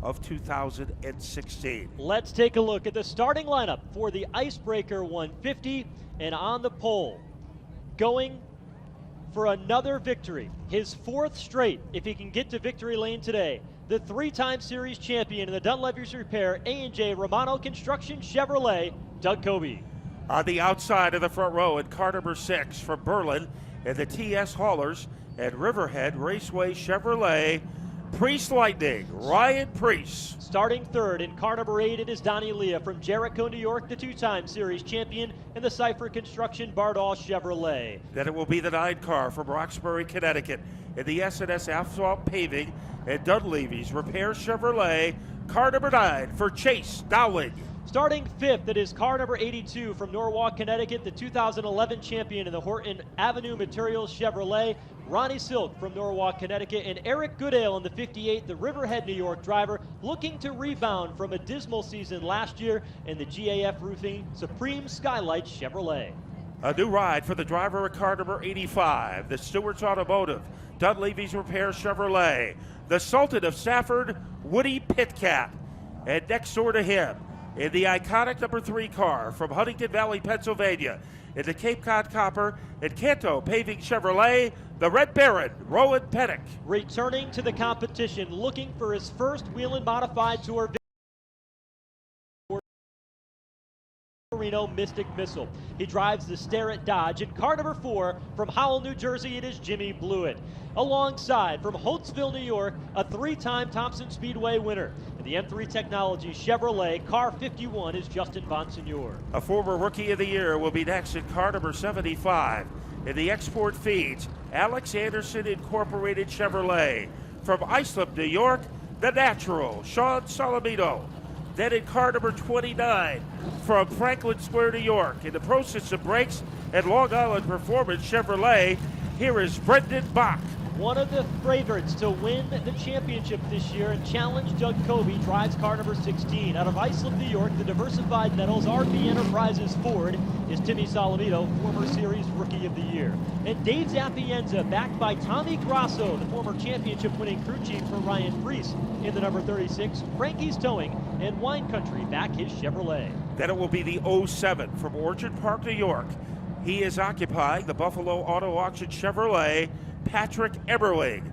of 2016. Let's take a look at the starting lineup for the Icebreaker 150, and on the pole, going for another victory, his fourth straight if he can get to victory lane today, the three-time series champion in the Dunleavy's Repair A&J Romano Construction Chevrolet, Doug Kobe. On the outside of the front row in car number 6 from Berlin and the TS Haulers at Riverhead Raceway Chevrolet, Priest Lightning, Ryan Priest. Starting third in car number 8, it is Donnie Leah from Jericho, New York, the two-time series champion in the Cypher Construction Bardall Chevrolet. Then it will be the 9 car from Roxbury, Connecticut in the S&S Asphalt Paving and Dunleavy's Repair Chevrolet, car number 9 for Chase Dowling. Starting fifth, it is car number 82 from Norwalk, Connecticut, the 2011 champion in the Horton Avenue Materials Chevrolet, Ronnie Silk from Norwalk, Connecticut, and Eric Goodale in the 58, the Riverhead, New York driver, looking to rebound from a dismal season last year in the GAF Roofing Supreme Skylight Chevrolet. A new ride for the driver of car number 85, the Stewart's Automotive, Dunleavy's Repair Chevrolet, the Sultan of Stafford, Woody Pitcat. And next door to him, in the iconic number 3 car from Huntington Valley, Pennsylvania, in the Cape Cod Copper and Canto Paving Chevrolet, the Red Baron, Rowan Pennick. Returning to the competition, looking for his first whelen modified tour victory, Reno Mystic Missile. He drives the Starrett Dodge. In car number 4 from Howell, New Jersey, it is Jimmy Blewett. Alongside from Holtzville, New York, a 3-time Thompson Speedway winner. In the M3 Technology Chevrolet, car 51 is Justin Bonsignor. A former Rookie of the Year will be next in car number 75. In the Export Feeds, Alex Anderson Incorporated Chevrolet. From Islip, New York, the Natural, Sean Salamito. Then in car number 29 from Franklin Square, New York, in the Pro System Brakes and Long Island Performance Chevrolet, here is Brendan Bach. One of the favorites to win the championship this year and challenge Doug Kobe drives car number 16. Out of Islip, New York, the Diversified Metals RB Enterprises Ford is Timmy Salamito, former series Rookie of the Year. And Dave Zappienza, backed by Tommy Grasso, the former championship-winning crew chief for Ryan Priest in the number 36. Frankie's Towing and Wine Country back his Chevrolet. Then it will be the 07 from Orchard Park, New York. He is occupying the Buffalo Auto Auction Chevrolet, Patrick Eberling.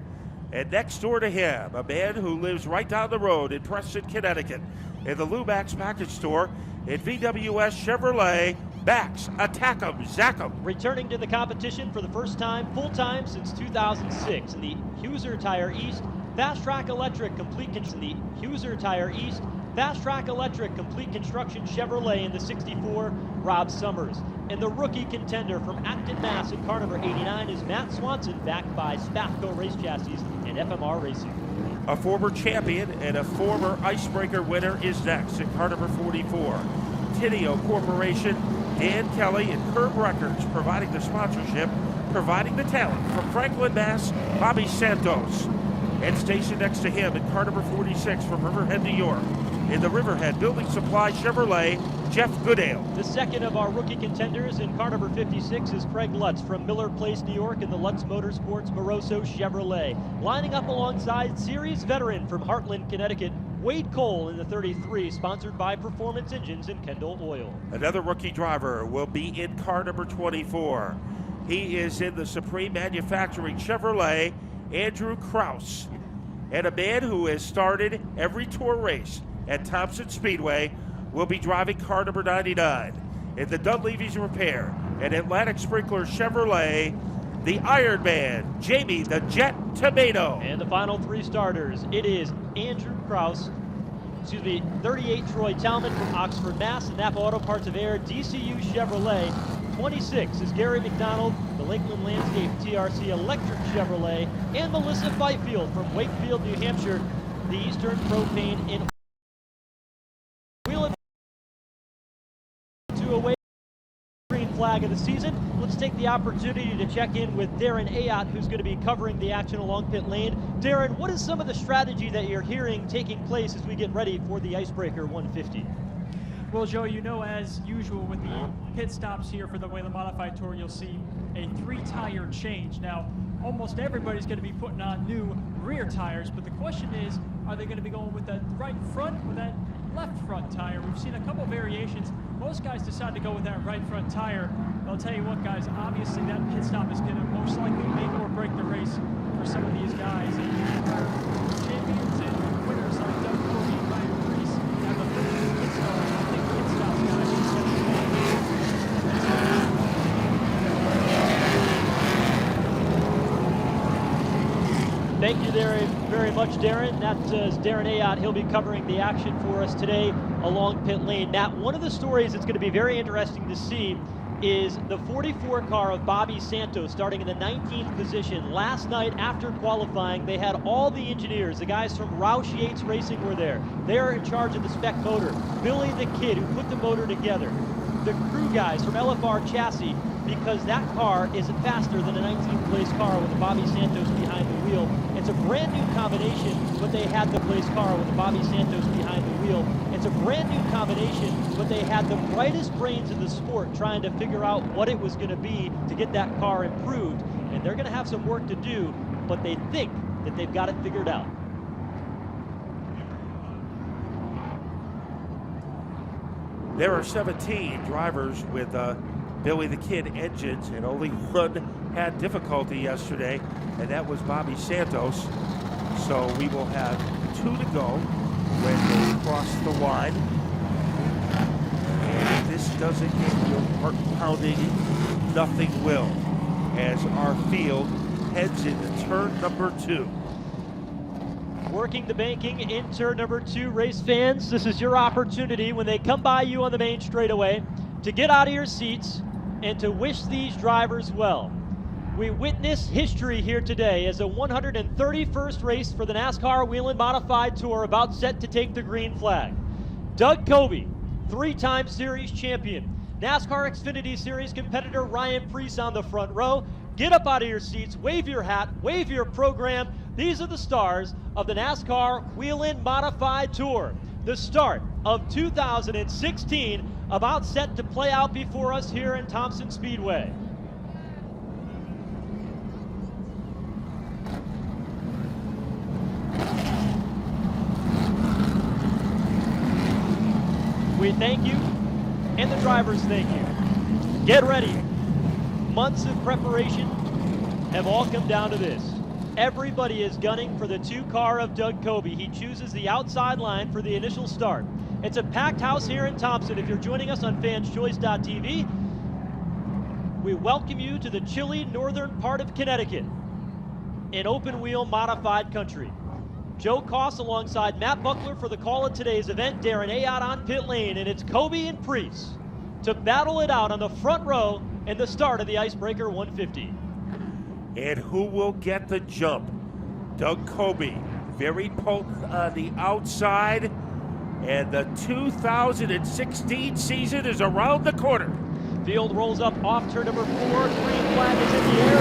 And next door to him, a man who lives right down the road in Preston, Connecticut, in the Lumax Package Store in VWS Chevrolet, Max Attack'em Zack'em. Returning to the competition for the first time, full-time since 2006 in the Huser Tire East, Fast Track Electric Complete Construction Chevrolet in the 64, Rob Summers. And the rookie contender from Acton, Mass. in car number 89 is Matt Swanson, backed by Spathco Race Chassis and FMR Racing. A former champion and a former Icebreaker winner is next in car number 44. Tideo Corporation, Dan Kelly, and Curb Records providing the sponsorship, providing the talent from Franklin, Mass., Bobby Santos. And stationed next to him in car number 46 from Riverhead, New York, in the Riverhead Building Supply Chevrolet, Jeff Goodale. The second of our rookie contenders in car number 56 is Craig Lutz from Miller Place, New York, in the Lutz Motorsports Moroso Chevrolet. Lining up alongside series veteran from Heartland, Connecticut, Wade Cole in the 33, sponsored by Performance Engines and Kendall Oil. Another rookie driver will be in car number 24. He is in the Supreme Manufacturing Chevrolet, Andrew Kraus. And a man who has started every tour race at Thompson Speedway will be driving car number 99 in the Dunleavy's Repair and Atlantic Sprinkler Chevrolet, the Iron Man, Jamie the Jet Tomato. And the final 3 starters, it is Andrew Kraus, 38 Troy Talman from Oxford, Mass. and Napa Auto Parts of Air, DCU Chevrolet. 26 is Gary McDonald, the Lakeland Landscape TRC Electric Chevrolet, and Melissa Fifield from Wakefield, New Hampshire, the Eastern Propane in Whelen to away green flag of the season. Let's take the opportunity to check in with Darren Ayotte, who's going to be covering the action along pit lane. Darren, what is some of the strategy that you're hearing taking place as we get ready for the Icebreaker 150? Well, Joe, you know, as usual with the pit stops here for the Whelen Modified Tour, you'll see a 3-tire change. Now, almost everybody's going to be putting on new rear tires, but the question is, Are they going to be going with that right front or that left front tire? We've seen a couple variations. Most guys decide to go with that right front tire. I'll tell you what, guys, obviously that pit stop is going to most likely make or break the race for some of these guys. And champions and winners like Doug Corey and Ryan Preece have a pit stop. I think pit stop's got to be Thank you very much, Darren. That is Darren Ayotte. He'll be covering the action for us today along pit lane. Now, one of the stories that's going to be very interesting to see is the 44 car of Bobby Santos starting in the 19th position. Last night after qualifying, they had all the engineers, the guys from Roush Yates Racing were there. They're in charge of the spec motor. Billy the Kid, who put the motor together. The crew guys from LFR Chassis, because that car is faster than a 19th place car with a Bobby Santos behind the wheel. It's a brand new combination, but they had the place car with a Bobby Santos behind the wheel. It's a brand new combination, but they had the brightest brains in the sport trying to figure out what it was going to be to get that car improved. And they're going to have some work to do, but they think that they've got it figured out. There are 17 drivers with Billy the Kid engines, and only one had difficulty yesterday, and that was Bobby Santos. So we will have 2 to go when they cross the line. And if this doesn't get your heart pounding, nothing will, as our field heads into turn number 2. Working the banking in turn number 2, race fans, this is your opportunity when they come by you on the main straightaway to get out of your seats and to wish these drivers well. We witness history here today as the 131st race for the NASCAR Whelen Modified Tour about set to take the green flag. Doug Coby, 3-time series champion. NASCAR Xfinity Series competitor Ryan Preece on the front row. Get up out of your seats, wave your hat, wave your program. These are the stars of the NASCAR Whelen Modified Tour. The start of 2016 about set to play out before us here in Thompson Speedway. We thank you, and the drivers thank you. Get ready. Months of preparation have all come down to this. Everybody is gunning for the 2 car of Doug Coby. He chooses the outside line for the initial start. It's a packed house here in Thompson. If you're joining us on fanschoice.tv, we welcome you to the chilly northern part of Connecticut in open wheel modified country. Joe Koss alongside Matt Buckler for the call of today's event. Darren Ayotte on pit lane, and it's Coby and Preece to battle it out on the front row in the start of the Icebreaker 150. And who will get the jump? Doug Coby, very potent on the outside, and the 2016 season is around the corner. Field rolls up off turn number 4. Green flag is in the air.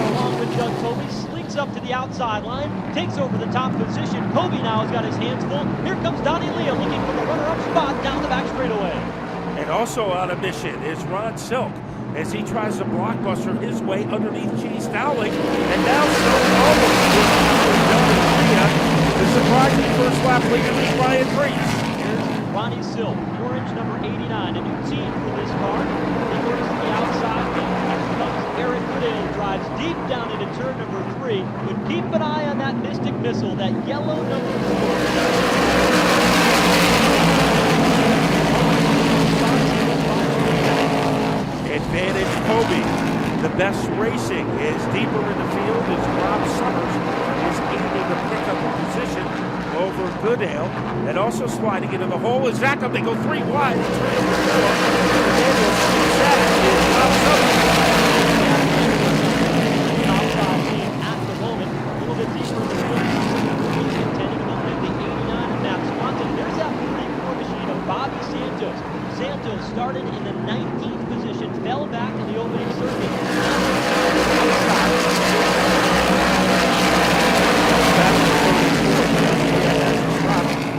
Along with Doug Coby, slinks up to the outside line, takes over the top position. Coby now has got his hands full. Here comes Donnie Leah looking for the runner-up spot down the back straightaway. And also on a mission is Ron Silk as he tries to blockbuster his way underneath Chase Dowling. And now Silk almost the surprising first lap leader is Ryan Preece. Here's Ronnie Silk, orange number 89, a new team for this car. He works to the outside. Next comes Eric Goodale, drives deep down into turn number 3. But keep an eye on that Mystic Missile, that yellow number 4. Advantage Coby. The best racing is deeper in the field as Rob Summers is aiming to pick up a position over Goodale, and also sliding into the hole is Zach. They go 3 wide. Outside team at the moment, a little bit deeper in the field. Contending about the 89 of Matt Swanson. There's that 44 machine of Bobby Santos. Santos started in the 19th position, fell back in the opening circuit.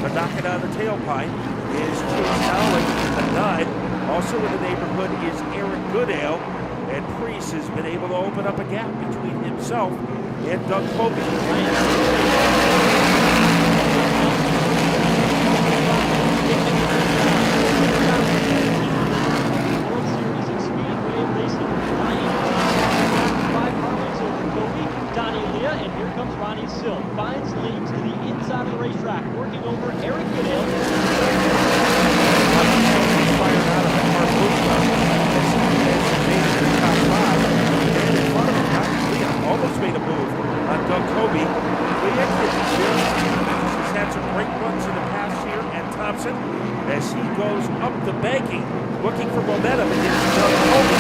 But knocking on the tailpipe is Chase Dowling in the 9. Also in the neighborhood is Eric Goodale, and Preece has been able to open up a gap between himself and Doug Kobe. World Series of Speedway Racing. Ryan 5 harleys over Kobe, Donnie Leah, and here comes Ronnie Sill. Finds leads to the inside of the racetrack, working over Eric Goodale. Fired out of the hard blue car as he made it to the top 5. And in front of him, Donnie Leah almost made a move on Doug Kobe. Leah has had some great runs in the past year at Thompson as he goes up the banking, looking for momentum against Doug Kobe.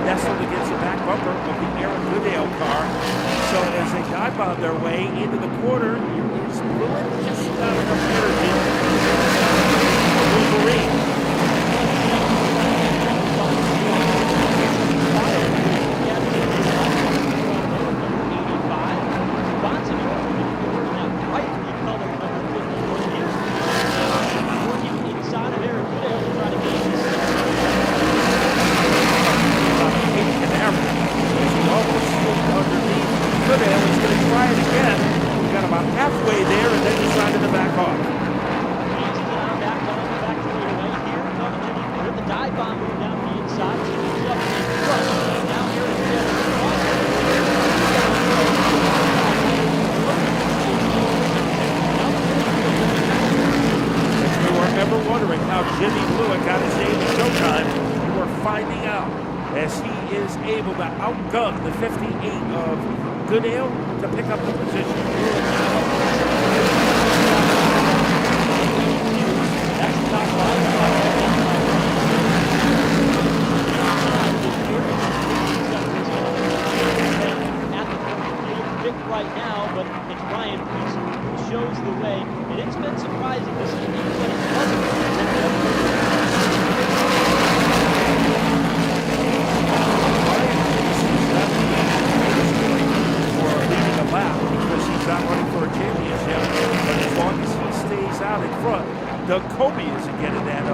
Nestled against the back bumper of the Aaron Goodale car. So as they dive on their way into the corner, here is Blewett just not enough energy. Wolverine. Halfway there and then decided to back off. Back to the away here. With the dive bomb move down the inside. He's up in front. Now here is If you were ever wondering how Jimmy Blewett got his name in Showtime, you are finding out as he is able to outgun the 58 of Goodale to pick up the position. Right now, but it's Ryan Priest who shows the way, and it's been surprising to see anybody for leading a lap because he's not running for a championship, but as long as he stays out in front, Doug Kobe isn't getting that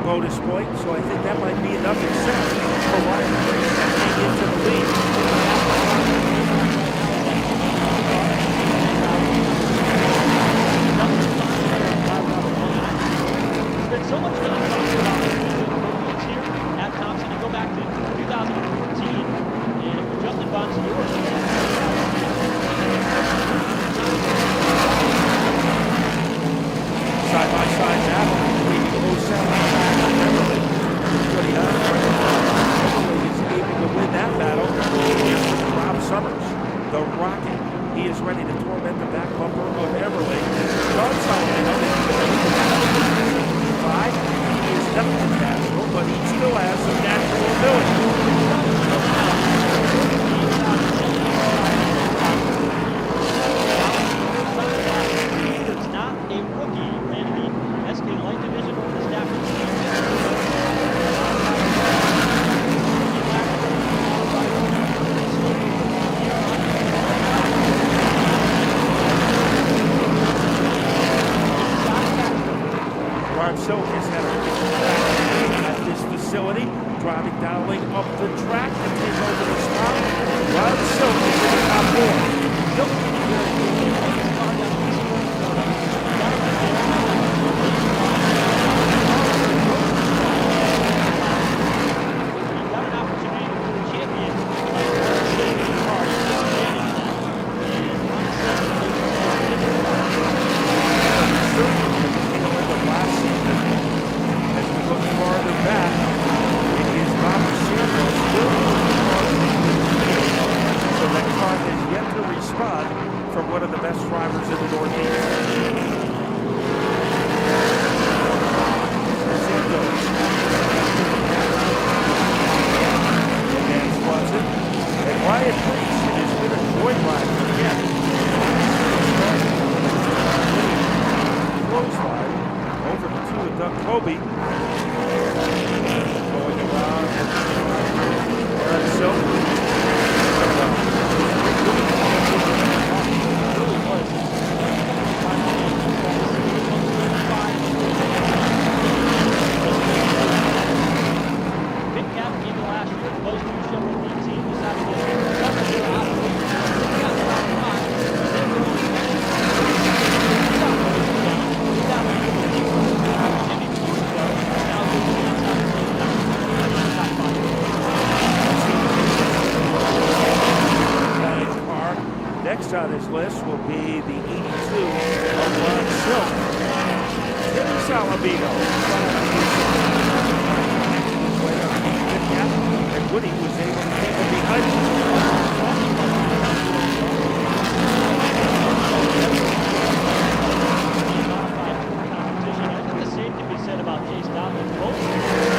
bonus point, so I think that might be enough incentive for Ryan Priest to hang into the lead. So much fun here at Thompson. You go back to 2014, and it was Justin Bonsignore. Side-by-side battle between 07 and Beverly. Beverly is able to win that battle against Rob Summers, the Rocket. He is ready to torment the back bumper of Everly. Starts on he is definitely natural, but he still has some natural ability. It's not a rookie. He ran the SK Light Division over the Stafford. Silk has had a good at this facility, driving down lane up the track to take over the spot. Rod Silk is in the top 4. From one of the best drivers in the Northeast. And Swanson. And Ryan Priest is going to join Ryan again. Kobe. Going around. Aaron Silver. Big Cat came last year. Close to Chevrolet team decided to cover their operation. Big Cat around five. Next on his list will be the 82 of Ron Silk. Timmy Salamino. And Woody was able to take him behind Competition. I think the same can be said about Chase Dobbins. Both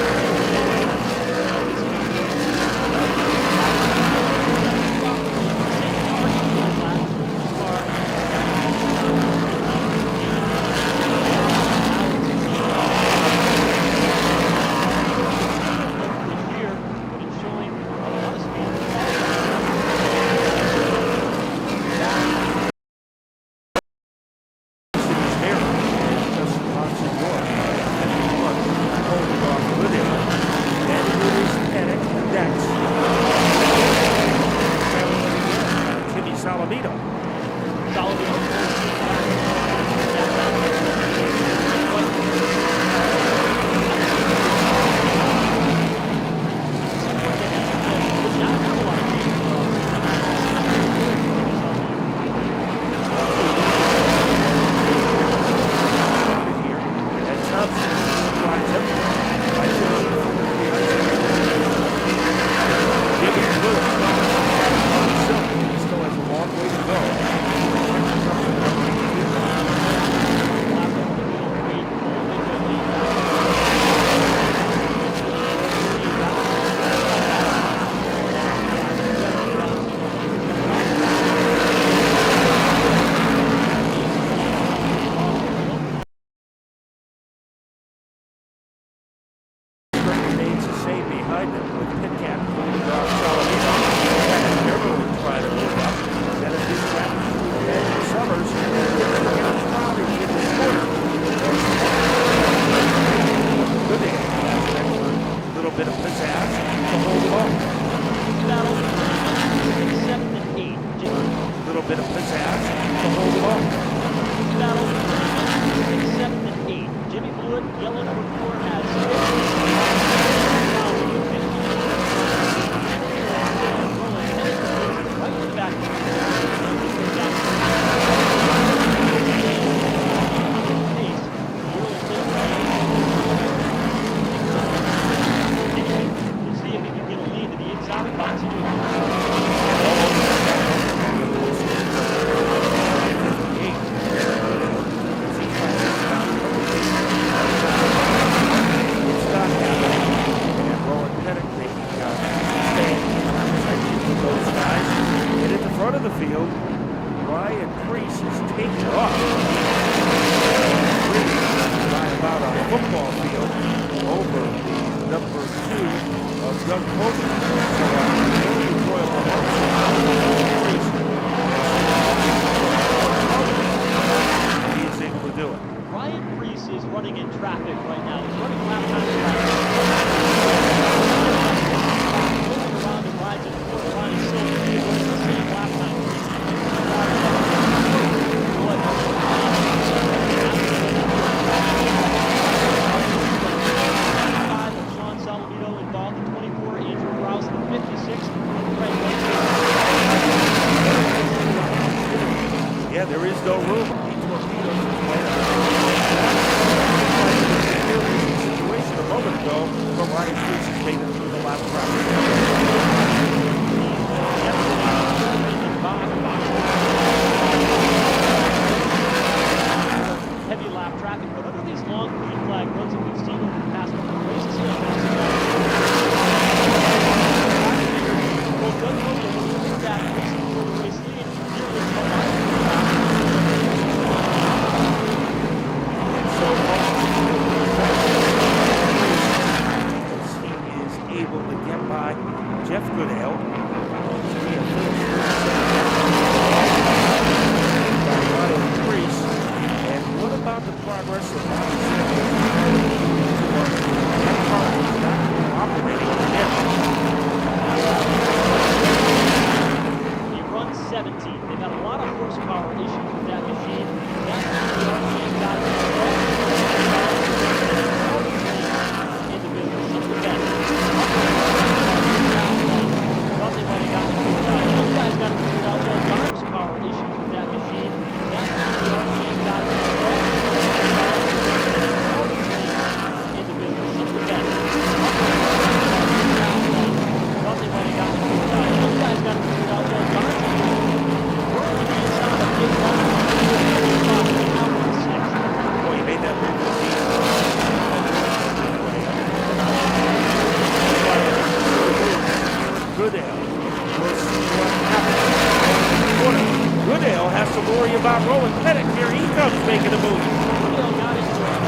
Pettit, here he comes making a move. Hill got into it.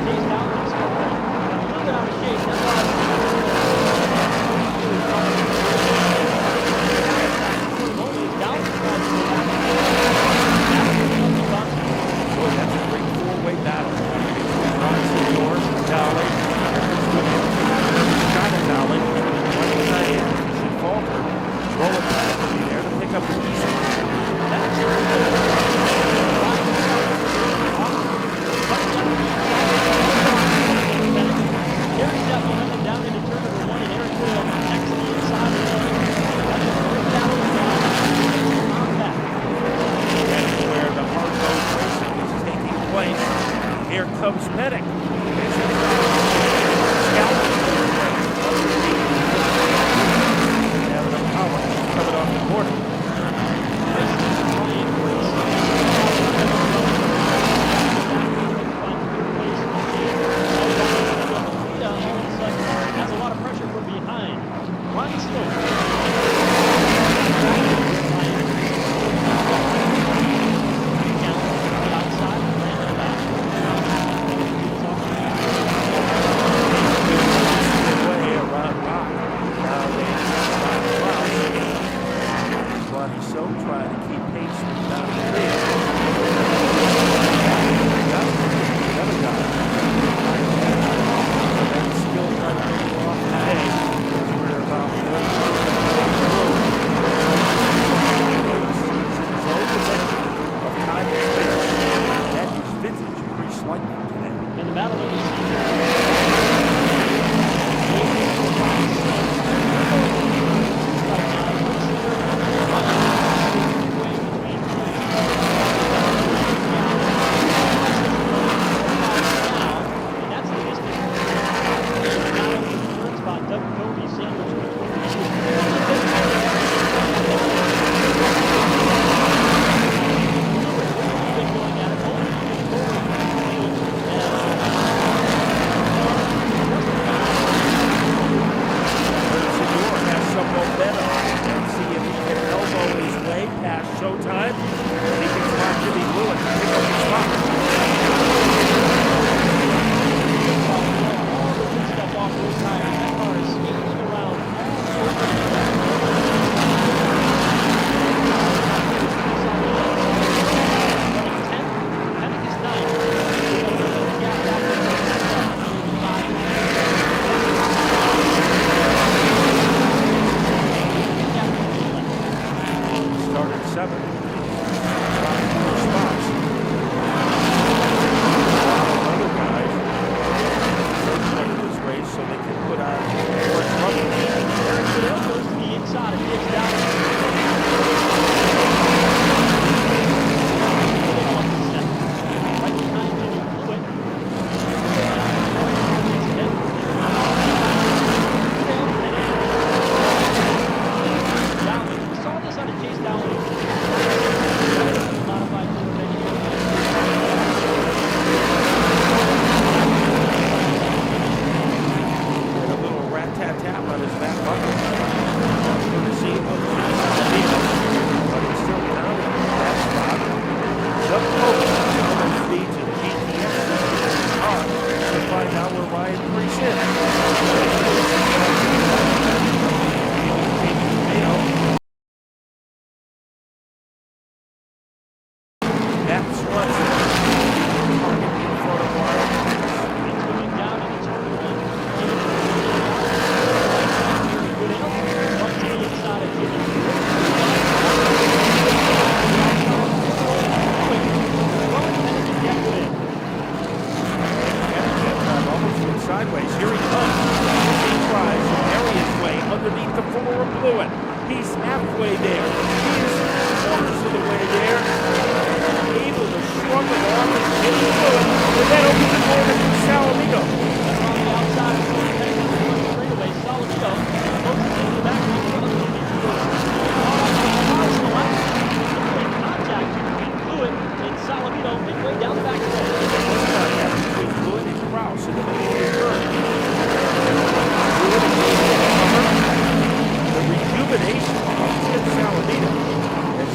Chase down. A little bit out of shape. That's why Boy, that's a great four-way battle. Robinson, North, Dowling, China Dowling, one side Anderson, Falter, Roland Pettit will be there to pick up the easy. There's that momentum down into turn number 1, and Eric Will next to the inside of the lane. That's a great battle on that. That's where the hard-nosed racing is taking place. Here comes Pettit. Having a power coming off the corner. Has a lot of pressure from behind. Ronnie Stone. Way around Rock. Now they Ronnie So trying to keep pace with down the field. Another guy. Skill running off today. We're about of time and space. That is vintage Grease Lightning today. In the battle of the Showtime. He can slap Jimmy Lewis to pick up the spot. step off those tires. That car is skating around. Hennig is 9th. Started 7th. Dropped 4 spots. Other guys playing this race so they can put on more trouble. Eric Hill goes to the inside and gets down. Right behind Jimmy Fluid. We saw this on a Chase Dowling.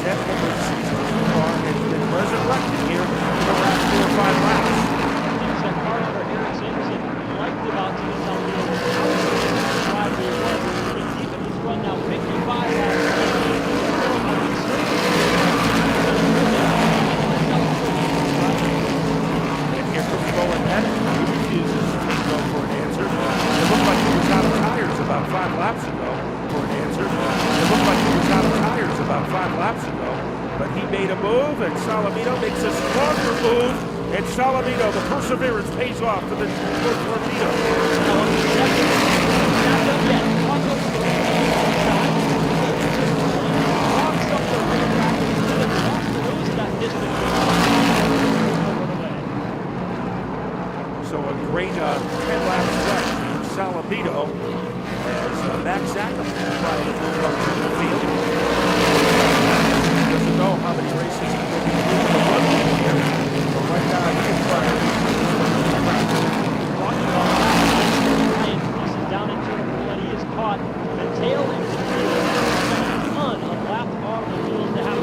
that number 16 car has been resurrected here in the last 4 or 5 laps. Things that car owner Eric Sampson liked about Timmy Salomito was how driving he was. He's deep in this run now, 55 laps. And here comes Roland Pettit. He refuses to go for an answer. It looked like he was out of tires about 5 laps ago for an answer. It looked like he was out of tires about 5 laps ago. But he made a move, and Salomito makes a stronger move. And Salomito, the perseverance pays off for the torpedo. So a great 10-lap stretch for Salomito as Max Zackham trying to come to the field. Doesn't know how many races he will be doing the run here. But right now he is trying to down into when he is caught the tail end of the field. A ton of lap automobiles to have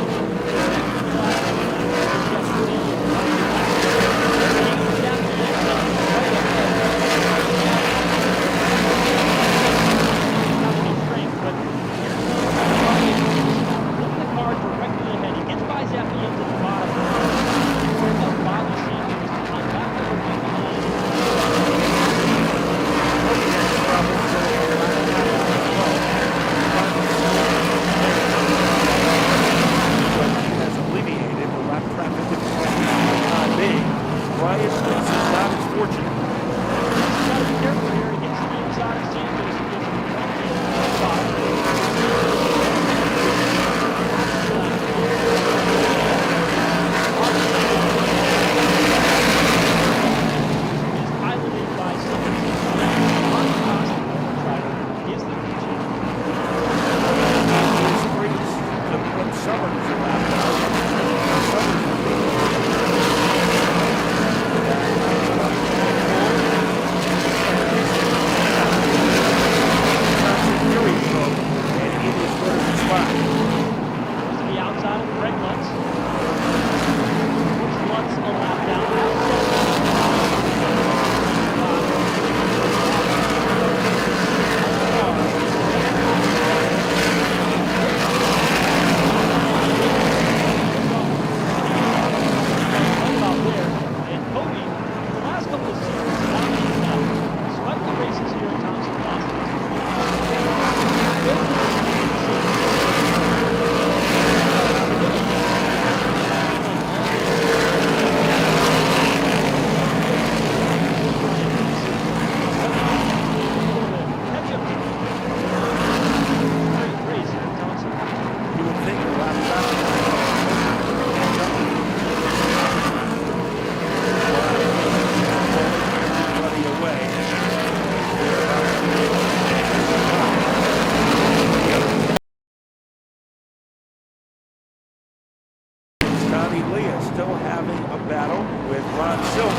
still having a battle with Ron Silk.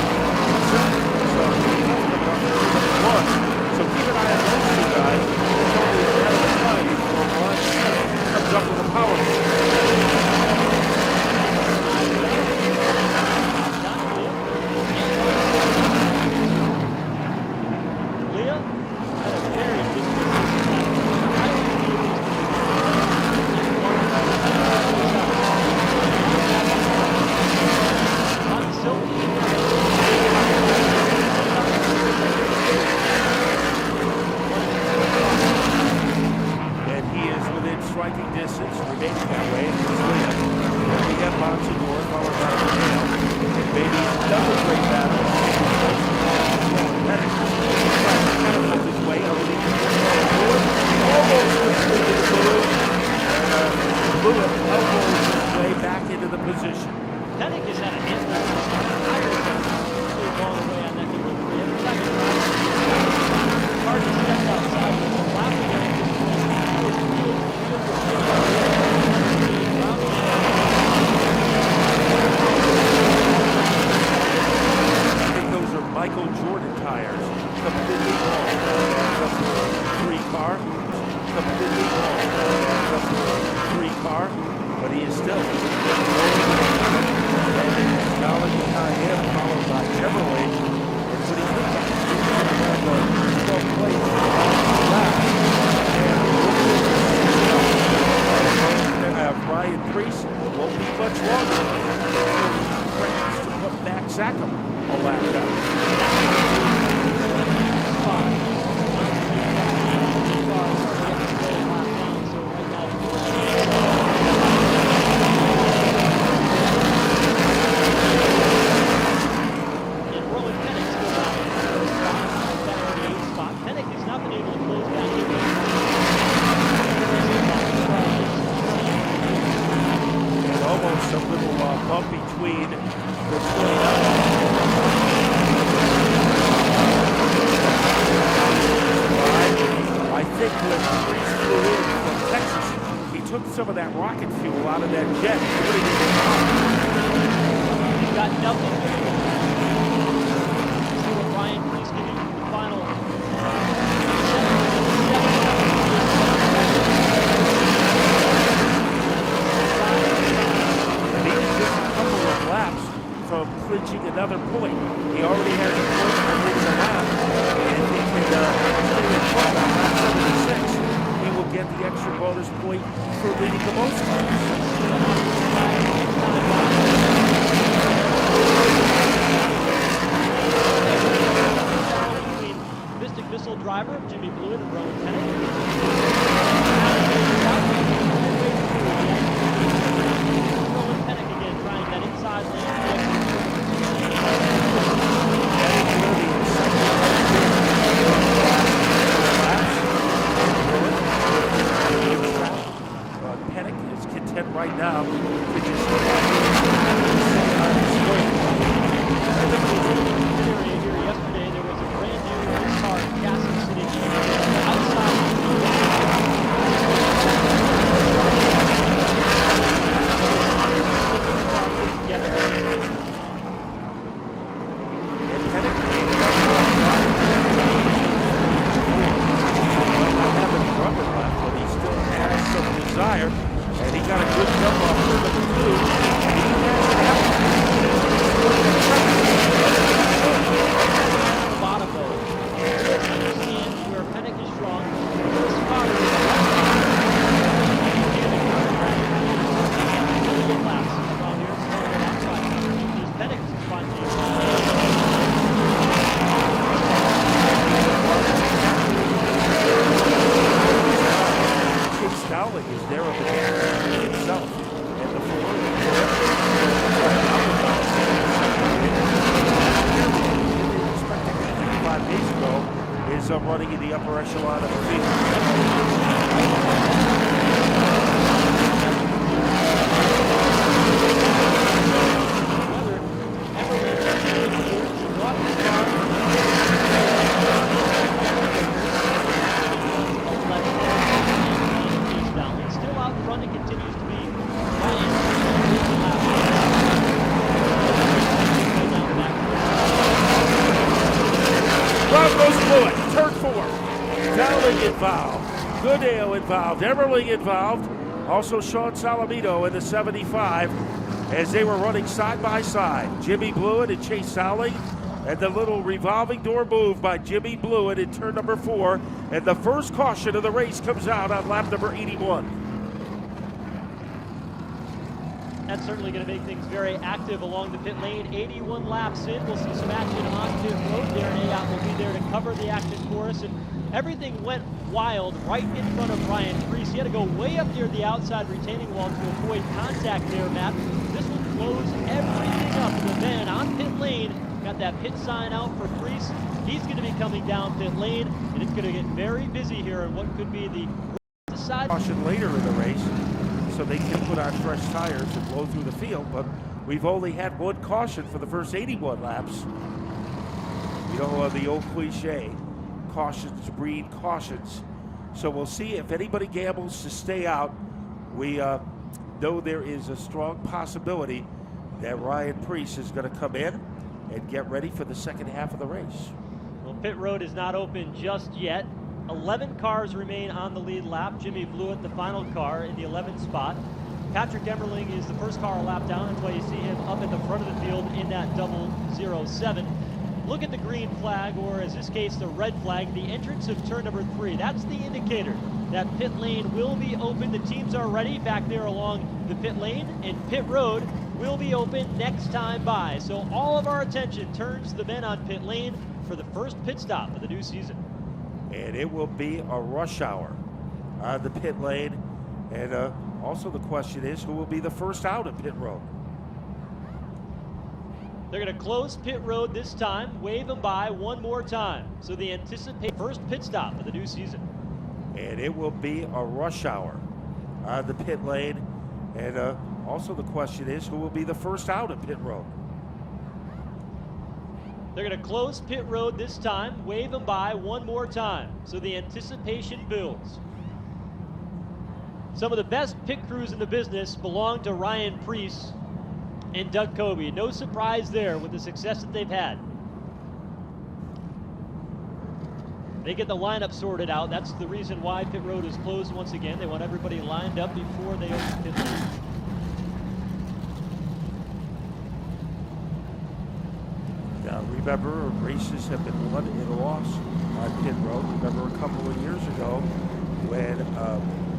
So keep an eye on those two guys. It's only a matter of time before Ron Silk comes up with a power Leah had a very striking distance, remaining that way. Then we have Thompson North, followed by Hale. And maybe another great battle. Pettit trying to catapult his way underneath the almost completed the move. And Lewis elbows his way back into the position. Pettit has had a hit all the way on that number 3. Every time he drives, hard to step outside. Laughing at him. Michael Jordan tires, completely wrong. Number 3 car, completely wrong. Number 3 car, but he is still still. Dolly behind him, followed by Chevrolet. And when he took that, he had 12 plates Ryan Priest won't be much longer. To put back Zackham a lap down. Between the 29. I think when Priest flew in from Texas, he took some of that rocket fuel out of that jet. He's got nothing. See what Ryan Priest can do in the final. From clinching another point. He already has a point on his lap, and if he can stay in front on lap 76, he will get the extra bonus point for leading the most cars. Between Mystic Missile driver Jimmy Blewett and Rowan Tennant. Rowan Tennant again trying that inside lane. Pettick is content right now to just here yesterday. There was a brand new race car in Kansas City outside. And he got a good jump off number 2. The bottom though, understand where Pennick is strong. This car is laps around here. Pennick is finding Dowling is there on the himself and the floor. Expecting 5 days ago is running in the upper echelon of the field. Turn 4. Dowling involved. Goodale involved. Everling involved. Also Sean Salamito in the 75 as they were running side by side. Jimmy Blewett and Chase Dowling. And the little revolving door move by Jimmy Blewett in turn number 4. And the first caution of the race comes out on lap number 81. That's certainly going to make things very active along the pit lane. 81 laps in. We'll see some action on pit road. Darren Ayotte will be there to cover the action for us. And everything went wild right in front of Ryan Priest. He had to go way up near the outside retaining wall to avoid contact there, Matt. This will close everything up. And then on pit lane, got that pit sign out for Priest. He's going to be coming down pit lane, and it's going to get very busy here in what could be the side. Caution later in the race, so they can put on fresh tires and blow through the field, but we've only had one caution for the first 81 laps. You know, the old cliche, cautions breed cautions. So we'll see if anybody gambles to stay out. We know there is a strong possibility that Ryan Priest is going to come in and get ready for the second half of the race. Well, pit road is not open just yet. 11 cars remain on the lead lap. Jimmy Blewett, the final car, in the 11th spot. Patrick Emmerling is the first car a lap down. That's why you see him up at the front of the field in that 007. Look at the green flag, or as this case, the red flag, the entrance of turn number 3. That's the indicator that pit lane will be open. The teams are ready back there along the pit lane, and pit road will be open next time by. So all of our attention turns to the men on pit lane for the first pit stop of the new season. And it will be a rush hour on the pit lane. And also the question is, who will be the first out at pit road? They're going to close pit road this time, wave them by one more time. So the anticipated first pit stop of the new season. And it will be a rush hour on the pit lane. And also the question is, who will be the first out at pit road? They're going to close pit road this time, wave them by one more time. So the anticipation builds. Some of the best pit crews in the business belong to Ryan Preece and Doug Coby. No surprise there with the success that they've had. They get the lineup sorted out. That's the reason why pit road is closed once again. They want everybody lined up before they open pit lane. Now remember, races have been won and lost on pit road. Remember a couple of years ago when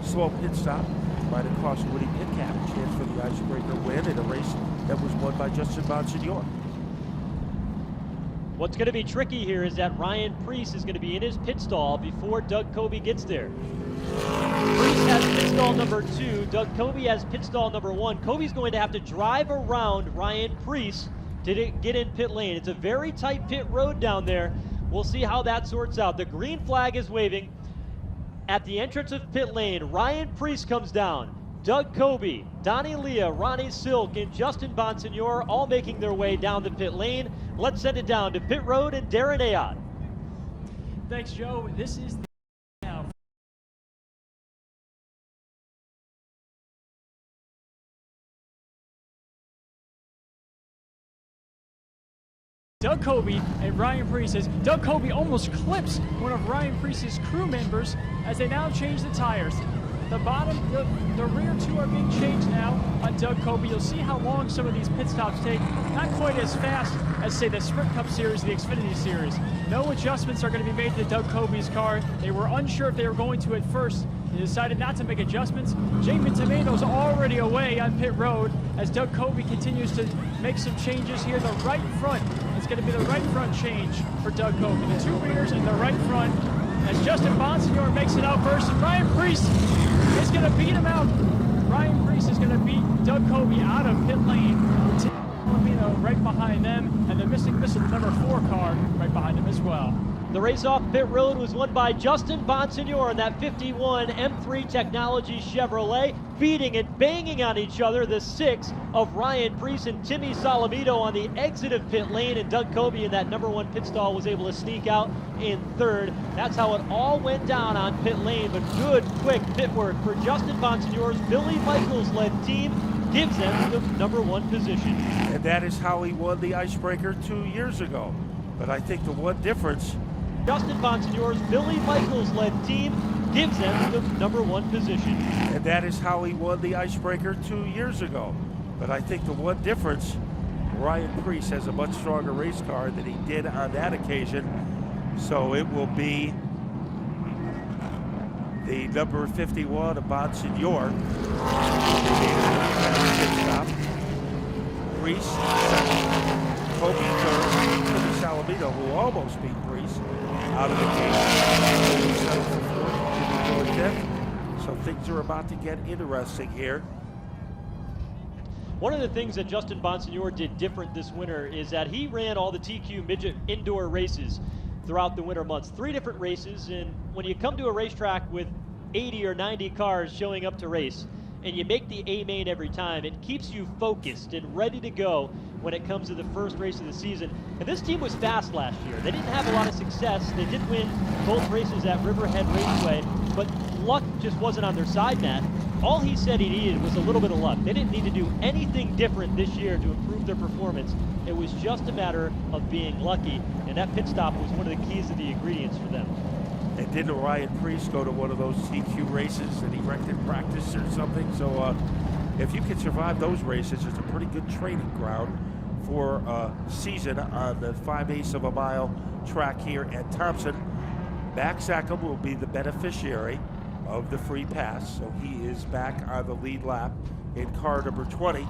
slow pit stop might have cost Woody Pitcap a chance for the icebreaker win in a race that was won by Justin Bonsignor. What's going to be tricky here is that Ryan Preece is going to be in his pit stall before Doug Coby gets there. Preece has pit stall number 2. Doug Coby has pit stall number 1. Coby's going to have to drive around Ryan Preece to get in pit lane. It's a very tight pit road down there. We'll see how that sorts out. The green flag is waving. At the entrance of pit lane, Ryan Preece comes down. Doug Coby, Donnie Leah, Ronnie Silk, and Justin Bonsignor all making their way down the pit lane. Let's send it down to pit road and Darren Ayotte. Thanks, Joe. This is the now. Doug Coby and Ryan Preece, as Doug Coby almost clips one of Ryan Preece's crew members as they now change the tires. The bottom, the rear two are being changed now on Doug Coby. You'll see how long some of these pit stops take. Not quite as fast as, say, the Sprint Cup Series, the Xfinity Series. No adjustments are going to be made to Doug Coby's car. They were unsure if they were going to at first. They decided not to make adjustments. Jamin Tomato's already away on pit road as Doug Coby continues to make some changes here. The right front, it's going to be the right front change for Doug Coby. The two rears and the right front as Justin Bonsignor makes it out first, and Ryan Preece is going to beat him out. Ryan Preece is going to beat Doug Coby out of pit lane. Salamino right behind them, and the missile number 4 car right behind him as well. The race off pit road was won by Justin Bonsignor in that 51 M3 Technology Chevrolet, beating and banging on each other. The 6 of Ryan Preece and Timmy Salamino on the exit of pit lane, and Doug Coby in that number 1 pit stall was able to sneak out in 3rd. That's how it all went down on pit lane, but good, quick pit work for Justin Bonsignor's Billy Michaels-led team gives them the number 1 position. And that is how he won the icebreaker 2 years ago. But I think the one difference, Justin Bonsignor's Billy Michaels-led team gives them the number 1 position. and that is how he won the icebreaker 2 years ago. But I think the one difference, Ryan Preece has a much stronger race car than he did on that occasion. So it will be the number 51 of Bonsignor. Preece second, Coby third, Timmy Salamino, who almost beat Preece out of the game. So things are about to get interesting here. One of the things that Justin Bonsignor did different this winter is that he ran all the TQ midget indoor races throughout the winter months. 3 different races, and when you come to a racetrack with 80 or 90 cars showing up to race, and you make the A main every time, it keeps you focused and ready to go when it comes to the first race of the season. And this team was fast last year. They didn't have a lot of success. They did win both races at Riverhead Raceway, but luck just wasn't on their side, Matt. All he said he needed was a little bit of luck. They didn't need to do anything different this year to improve their performance. It was just a matter of being lucky, and that pit stop was one of the keys to the ingredients for them. And didn't Ryan Preece go to one of those TQ races and he wrecked in practice or something? So if you can survive those races, it's a pretty good training ground for a season on the 5/8 of a mile track here at Thompson. Max Zackham will be the beneficiary of the free pass, so he is back on the lead lap in car number 20.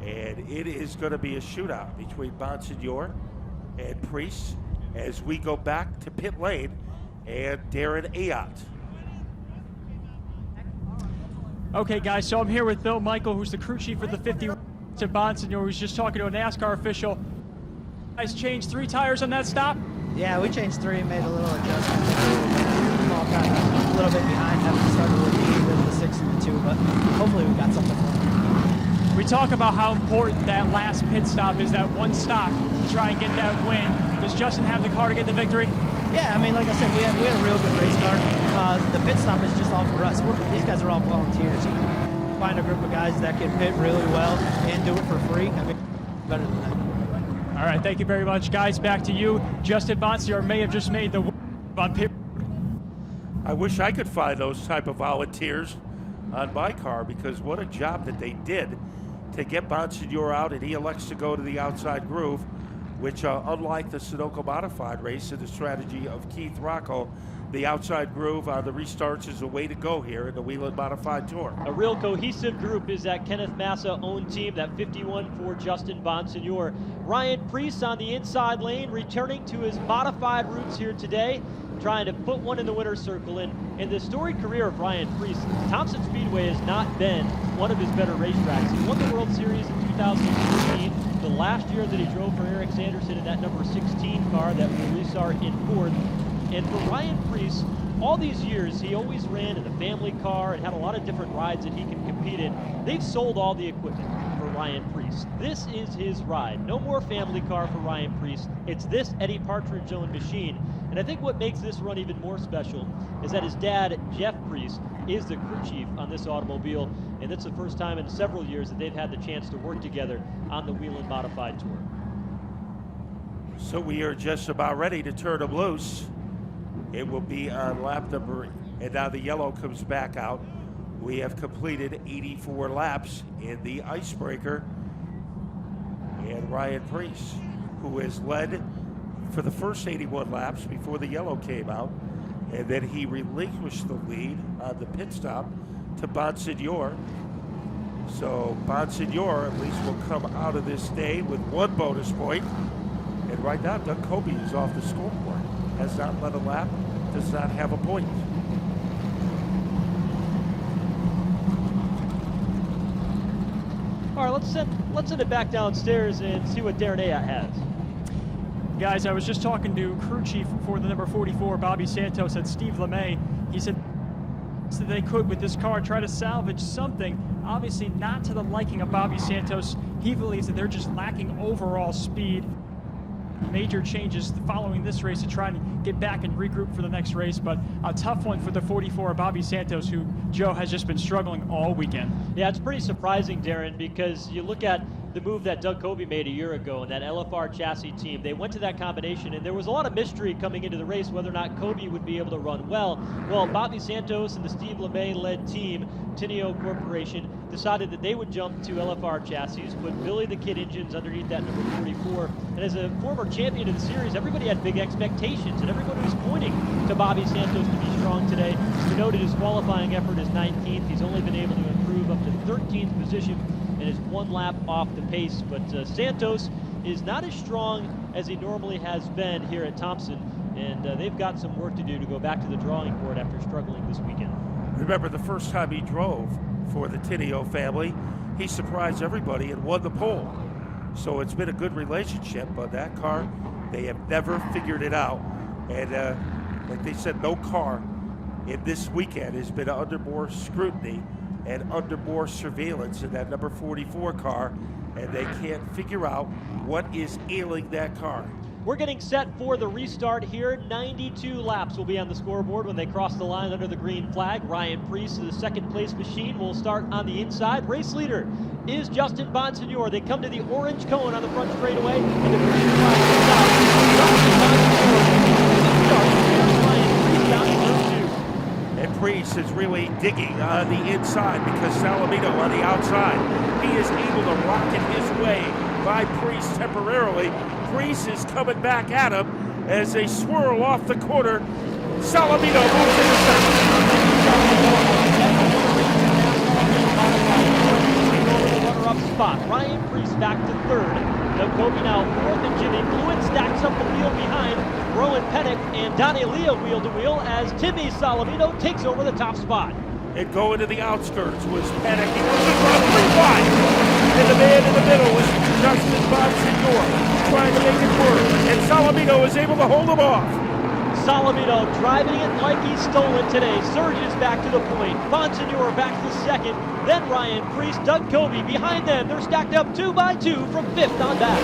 And it is going to be a shootout between Bonsignor and Priest as we go back to pit lane and Darren Ayotte. Okay, guys, so I'm here with Bill Michael, who's the crew chief for the 50 to Bonsignor, who's just talking to a NASCAR official. Guys changed 3 tires on that stop? Yeah, we changed 3 and made a little adjustment. All kind of a little bit behind, having started with the 6 and the 2, but hopefully we got something for them. We talk about how important that last pit stop is, that one stop to try and get that win. Does Justin have the car to get the victory? Yeah, I mean, like I said, we had a real good race car. The pit stop is just all for us. These guys are all volunteers. You can find a group of guys that can pit really well and do it for free. I mean, better than that. All right, thank you very much, guys. Back to you. Justin Bonsignor may have just made the win on pit. I wish I could find those type of volunteers on my car, because what a job that they did to get Bonsignor out, and he elects to go to the outside groove, which unlike the Sunoco Modified race and the strategy of Keith Rocco, the outside groove on the restarts is a way to go here in the Whelen Modified Tour. A real cohesive group is that Kenneth Massa-owned team, that 51 for Justin Bonsignor. Ryan Priest on the inside lane, returning to his modified roots here today, trying to put one in the winner's circle. In the storied career of Ryan Priest, Thompson Speedway has not been one of his better racetracks. He won the World Series in 2015, the last year that he drove for Eric Sanderson in that number 16 car that will restart in 4th. And for Ryan Priest, all these years, he always ran in the family car and had a lot of different rides that he can compete in. They've sold all the equipment for Ryan Priest. This is his ride. No more family car for Ryan Priest. It's this Eddie Partridge-owned machine. And I think what makes this run even more special is that his dad, Jeff Priest, is the crew chief on this automobile. And it's the first time in several years that they've had the chance to work together on the Whelen Modified Tour. So we are just about ready to turn them loose. It will be on lap number, and now the yellow comes back out. We have completed 84 laps in the icebreaker. And Ryan Priest, who has led for the first 81 laps before the yellow came out, and then he relinquished the lead on the pit stop to Bonsignor. So Bonsignor at least will come out of this day with 1 bonus point. And right now, Doug Kobe is off the scoreboard. Has not led a lap, does not have a point. All right, let's send it back downstairs and see what Darren Ayotte has. Guys, I was just talking to crew chief for the number 44, Bobby Santos, at Steve LeMay. He said that they could, with this car, try to salvage something. Obviously not to the liking of Bobby Santos. He believes that they're just lacking overall speed. Major changes following this race to try and get back and regroup for the next race, but a tough one for the 44, Bobby Santos, who, Joe, has just been struggling all weekend. Yeah, it's pretty surprising, Darren, because you look at the move that Doug Kobe made a year ago and that LFR chassis team. They went to that combination, and there was a lot of mystery coming into the race whether or not Kobe would be able to run well. Well, Bobby Santos and the Steve LeMay-led team, Tineo Corporation, decided that they would jump to LFR chassis, put Billy the Kid engines underneath that number 44. And as a former champion of the series, everybody had big expectations, and everybody was pointing to Bobby Santos to be strong today. We noted his qualifying effort is 19th. He's only been able to improve up to 13th position and is 1 lap off the pace. But Santos is not as strong as he normally has been here at Thompson, and they've got some work to do to go back to the drawing board after struggling this weekend. Remember, the first time he drove for the Tineo family, he surprised everybody and won the pole. So it's been a good relationship on that car. They have never figured it out. And like they said, no car in this weekend has been under more scrutiny and under more surveillance in that number 44 car, and they can't figure out what is ailing that car. We're getting set for the restart here. 92 laps will be on the scoreboard when they cross the line under the green flag. Ryan Priest, the second place machine, will start on the inside. Race leader is Justin Bonsignor. They come to the orange cone on the front straightaway, and the green flag is out. Justin Bonsignor starts. Ryan Priest down in turn 2. And Priest is really digging on the inside because Salamito on the outside. He is able to rocket his way by Priest temporarily. Priest is coming back at him as they swirl off the corner. Salamito moves into second. Runner-up spot. Ryan Priest back to third. Doug Kobe now fourth, and Jimmy Blewett stacks up the field behind Rowan Pennick and Donnie Leah wheel to wheel as Timmy Salamito takes over the top spot. And going to the outskirts was Pennick. He was just run 3 wide. And the man in the middle was Justin Bonsignor trying to make it work. And Salamito was able to hold him off. Salamito driving it like he stole it today. Surges back to the point. Bonsignor back to second. Then Ryan Priest, Doug Kobe behind them. They're stacked up 2 by 2 from fifth on back.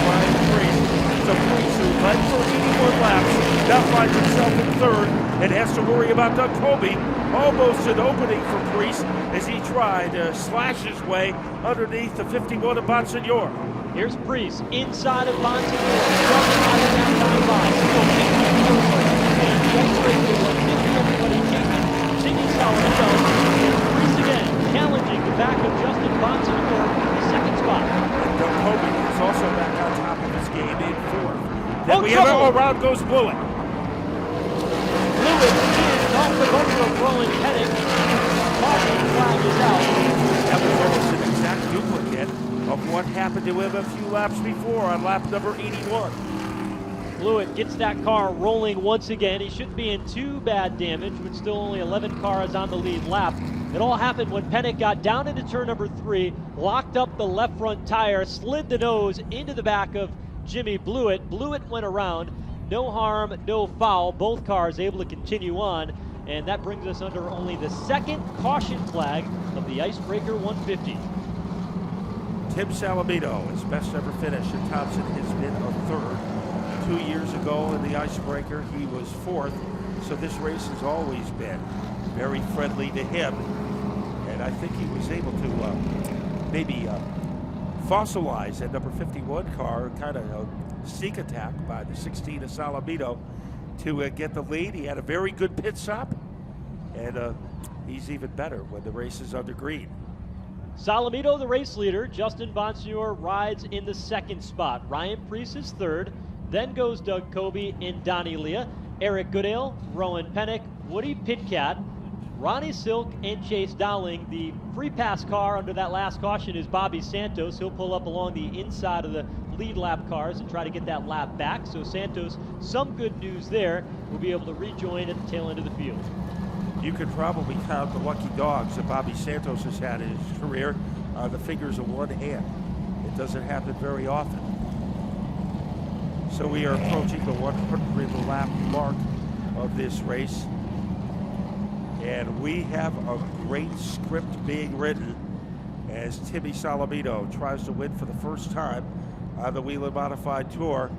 Ryan Priest, so Priest, who led for 81 laps, now finds himself in third and has to worry about Doug Kobe. Almost an opening for Priest as he tried to slash his way underneath the 51 of Bonsignor. Here's Priest inside of Bonsignor. Struggling by the down line. Timmy Salamito. Priest again, challenging the back of Justin Bonsignor for the second spot. And Doug Kobe is also back on top of his game in fourth. Then Oh, we trouble. have around goes Blewett. Blewett is off the bumper of Rowan Pennick. Caution flag is out. That was almost an exact duplicate of what happened to him a few laps before on lap number 81. Blewett gets that car rolling once again. He shouldn't be in too bad damage, with still only 11 cars on the lead lap. It all happened when Pennick got down into turn number 3, locked up the left front tire, slid the nose into the back of Jimmy Blewett. Blewett went around. No harm, no foul. Both cars able to continue on. And that brings us under only the second caution flag of the Icebreaker 150. Tim Salamito, his best ever finish in Thompson has been a third. 2 years ago in the Icebreaker, he was fourth. So this race has always been very friendly to him. And I think he was able to maybe fossilize that number 51 car, kind of a sneak attack by the 16 of Salamito to get the lead. He had a very good pit stop, and he's even better when the race is under green. Salamito, the race leader. Justin Bonsignor rides in the second spot. Ryan Priest is third. Then goes Doug Kobe and Donnie Leah. Eric Goodale, Rowan Pennick, Woody Pitcat, Ronnie Silk, and Chase Dowling. The free pass car under that last caution is Bobby Santos. He'll pull up along the inside of the lead lap cars and try to get that lap back. So Santos, some good news there. Will be able to rejoin at the tail end of the field. You could probably count the lucky dogs that Bobby Santos has had in his career on the fingers of one hand. It doesn't happen very often. So we are approaching the 100 lap mark of this race. And we have a great script being written as Timmy Salamito tries to win for the first time on the Whelen Modified Tour.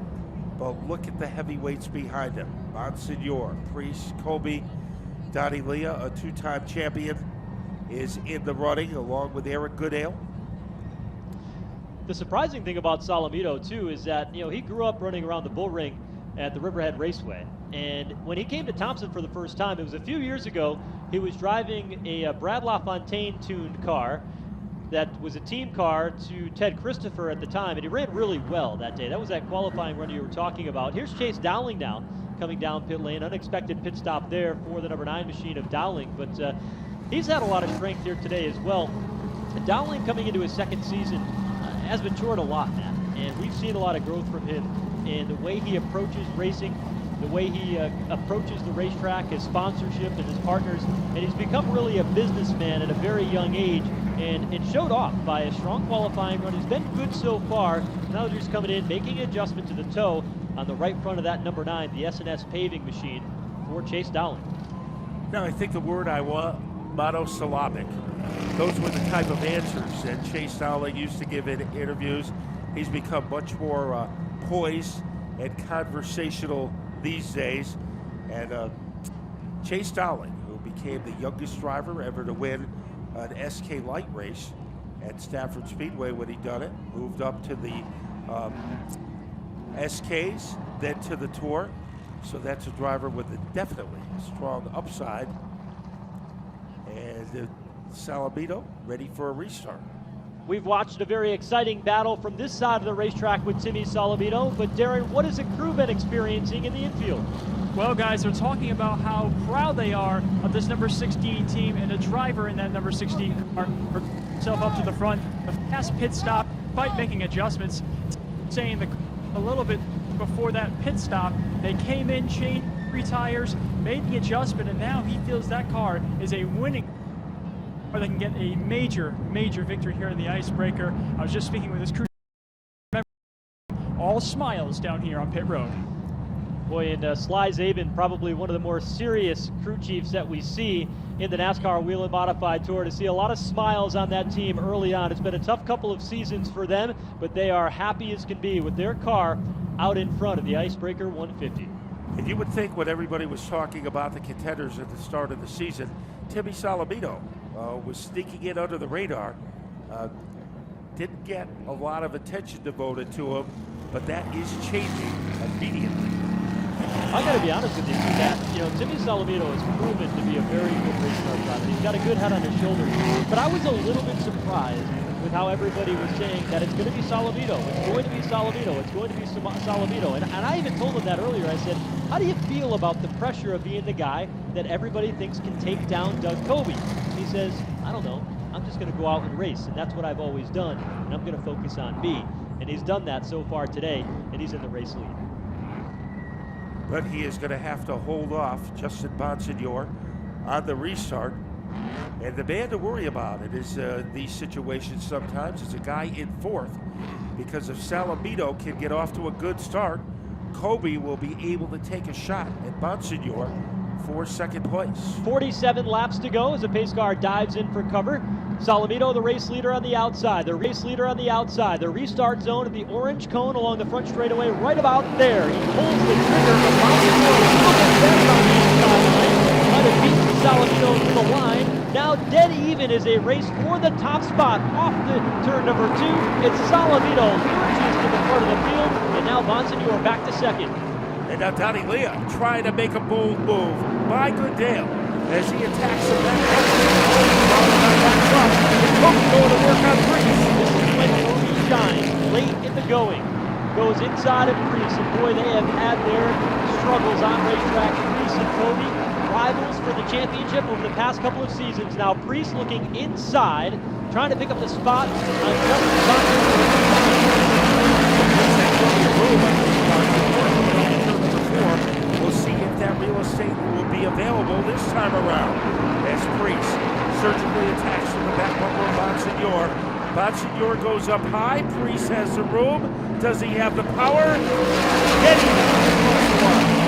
But look at the heavyweights behind him. Bonsignor, Priest, Kobe, Donnie Leah, a 2-time champion, is in the running along with Eric Goodale. The surprising thing about Salamito, too, is that, he grew up running around the bull ring at the Riverhead Raceway. And when he came to Thompson for the first time, it was a few years ago, he was driving a Brad LaFontaine-tuned car that was a team car to Ted Christopher at the time, and he ran really well that day. That was that qualifying run you were talking about. Here's Chase Dowling now, coming down pit lane. Unexpected pit stop there for the number 9 machine of Dowling, but he's had a lot of strength here today as well. And Dowling, coming into his second season, has matured a lot, Matt, and we've seen a lot of growth from him in the way he approaches racing, the way he approaches the racetrack, his sponsorship and his partners, and he's become really a businessman at a very young age, and it showed off by a strong qualifying run. He's been good so far. Now he's coming in, making an adjustment to the toe on the right front of that number 9, the S&S paving machine for Chase Dowling. Now, I think the word I want, monosyllabic. Those were the type of answers that Chase Dowling used to give in interviews. He's become much more poised and conversational these days. And Chase Dowling, who became the youngest driver ever to win an SK Light race at Stafford Speedway when he done it, moved up to the SKs, then to the Tour. So that's a driver with definitely a strong upside. And Salamito ready for a restart. We've watched a very exciting battle from this side of the racetrack with Timmy Salamito, but Darren, what has the crew been experiencing in the infield? Well, guys, they're talking about how proud they are of this number 16 team and the driver in that number 16 car for himself up to the front. A fast pit stop, despite making adjustments, saying that a little bit before that pit stop, they came in, changed 3 tires, made the adjustment, and now he feels that car is a winning, or they can get a major victory here in the icebreaker. I was just speaking with his crew. All smiles down here on pit road. Boy, and Sly Zabin, probably one of the more serious crew chiefs that we see in the NASCAR Whelen Modified Tour. To see a lot of smiles on that team early on. It's been a tough couple of seasons for them, but they are happy as can be with their car out in front of the Icebreaker 150. And you would think when everybody was talking about the contenders at the start of the season, Timmy Salamito was sneaking in under the radar. Didn't get a lot of attention devoted to him, but that is changing immediately. I got to be honest with you, that Timmy Salamito has proven to be a very good race car driver. He's got a good head on his shoulders, but I was a little bit surprised with how everybody was saying that it's going to be Salamito, it's going to be Salamito, it's going to be Salamito. And I even told him that earlier. I said, how do you feel about the pressure of being the guy that everybody thinks can take down Doug Coby? And he says, I don't know, I'm just going to go out and race, and that's what I've always done, and I'm going to focus on me. And he's done that so far today, and he's in the race lead. But he is going to have to hold off Justin Bonsignor on the restart. And the man to worry about it is these situations sometimes is a guy in fourth, because if Salamito can get off to a good start, Coby will be able to take a shot at Bonsignor for second place. 47 laps to go as the pace car dives in for cover. Salamito, the race leader on the outside. The race leader on the outside. The restart zone at the orange cone along the front straightaway right about there. He pulls the trigger, but Bonsignor is looking better on the inside line. Might have beaten Salamito to the line. Now dead even is a race for the top spot off the turn number 2. It's Salamito lurches to the front of the field, and now Bonsignor back to second. And now Donnie Leah trying to make a bold move by Goodale as he attacks the back. Coby going to work on Priest. This is when Coby shines late in the going. Goes inside of Priest, and boy, they have had their struggles on racetrack. Priest and Coby, rivals for the championship over the past couple of seasons. Now Priest looking inside, trying to pick up the spot on Justin We'll see if that real estate will be available this time around as Priest surgically attacks to the back bumper of Bonsignor. Bonsignor goes up high. Priest has the room. Does he have the power? Getting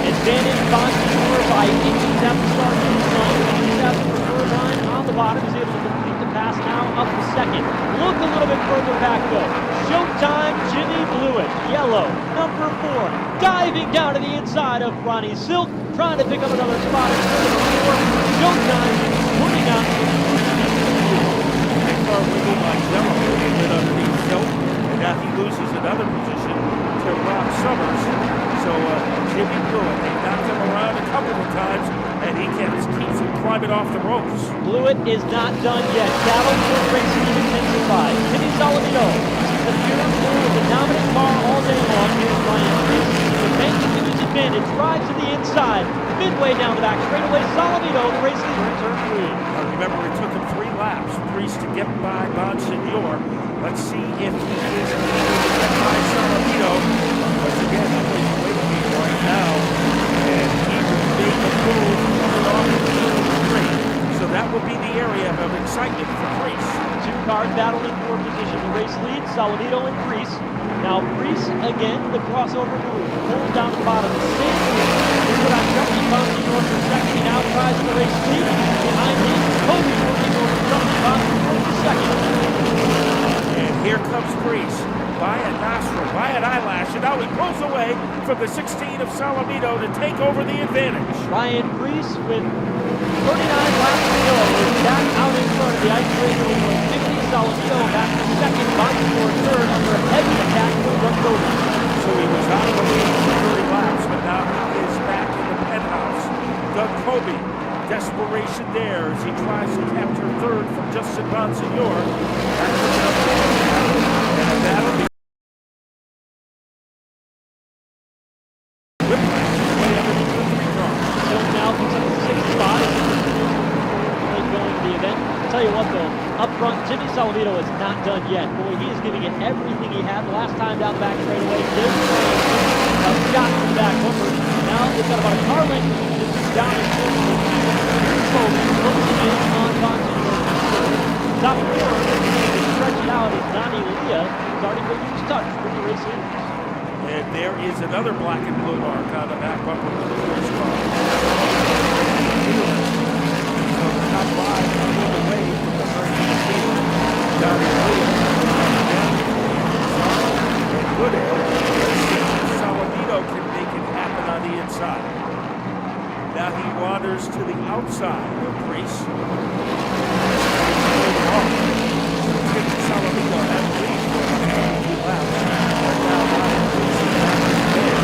advantage Bonsignor by inches at the start finish line. Inches at the preferred line on the bottom is able to complete the pass now up to second. Look a little bit further back though. Showtime Jimmy Blewett, yellow, number 4, diving down to the inside of Ronnie Silk, trying to pick up another spot in turn 4. Showtime putting out the car wiggle by Jello a bit underneath Silk, and now he loses another position to Rob Summers. So Jimmy Blewett, they knocked him around a couple of times, and he keeps him climbing off the ropes. Blewett is not done yet. Battle for racing intensified. Timmy Salamito sees the pure blue with the dominant car all day long. Here's Ryan Priest. Defending to his advantage. Drives to the inside. Midway down the back straightaway. Salamito, the race leader in turn 3. Now remember, it took him 3 laps, Priest, to get by Bonsignor. Let's see if he is able to get by Salamito. Once again, he's waiting right now, and he will make a move coming off of the 3. So that will be the area of excitement for Priest. 2 cars battling for position. The race leads, Salamito and Priest. Now Priest again, the crossover move. Pulls down the bottom. The same move. He's put on Justin Bonsignor for second. He now tries the race lead. Behind him, Coby working over Justin Bonsignor for second. And here comes Priest. By a nostril, by an eyelash, and now he pulls away from the 16 of Salamito to take over the advantage. Ryan Priest with 39 laps to go is back out in front of the Icebreaker with 150. Salamito back to second, Bonsignor third under heavy attack from Doug Coby. So he was out of the lead for 30 laps, but now he is back as he tries to capture third from Justin Bonsignor. And a battle whiplash is way underneath the 3 car. Jones now picks up the 6th spot. Going to the event. I'll tell you what though, up front, Timmy Salamito is not done yet. Boy, he is giving it everything he had. The last time down back straightaway, a shot from the back bumper. Now they've got about a car length down the field. Here's Kobe closing in on Bonsignor. Top 4, to stretch it out is Donnie Leah, starting to use touch with the race leader. And there is another black and blue mark on the back bumper of the first car. So the top 5 are moving away from the first team. Donnie Leah. Goodale. Salamito can make it happen on the inside. Now he wanders to the outside of Priest. Salamito has lead for about 2 laps. And now Ryan Priest is back in there.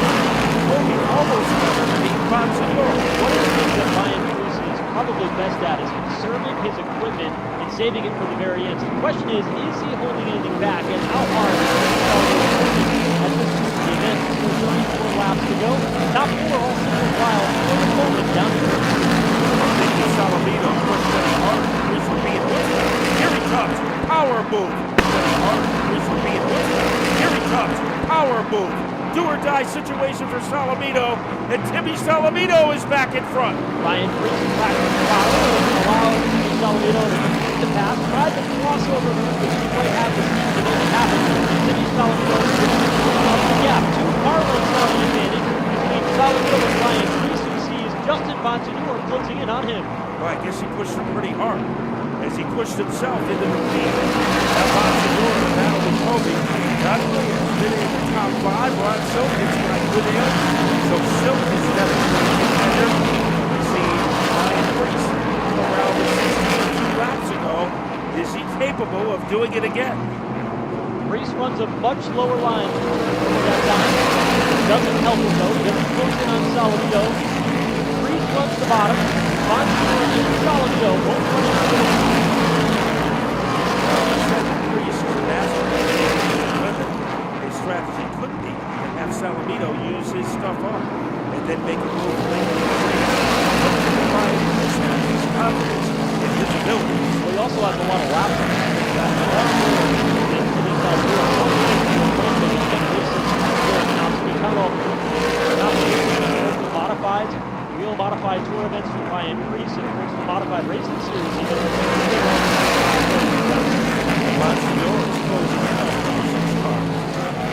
Hogan almost underneath Bonsignor. One of the things that Ryan Priest is probably best at is conserving his equipment and saving it for the very end. So the question is he holding anything back, and how hard is he at this point of the event? Still 34 laps to go. Top 4 all single file for the moment down here. Salamito pushed very hard. Priest will be in Woodstock. Here he comes. Power move. Very hard. Priest will be in Woodstock. Here he comes. Power move. Do or die situation for Salamito, and Timmy Salamito is back in front. Ryan Priest back in the power, allowed Timmy Salamito to complete the pass. Tried to cross over her, but didn't quite have the speed to make it happen. Timmy Salamito up the gap. 2 car lengths on the advantage between Salamito and Ryan Priest, who sees Justin Bonsignor closing in on him. Well, I guess he pushed him pretty hard as he pushed himself into the lead. Now Bonsignor in the battle with Kobe. Not only has been in the top 5, Ron Silk is like Goodale. So Silk is definitely a contender. We see Ryan Priest around the 16 laps ago. Is he capable of doing it again? Priest runs a much lower line for that time. Doesn't help him though. He doesn't close in on Salamito. Priest runs the bottom. Bonsignor and Salamito both running to the lead. Priest is a master. His strategy could be to have Salamito use his stuff up and then make a move late in the race. But Ryan Priest has his confidence in his abilities. Well, he also has a lot of laps. Modified, real modified tour events for Ryan Priest, and of course the modified racing series. Bonsignor is closing in on Priest's car.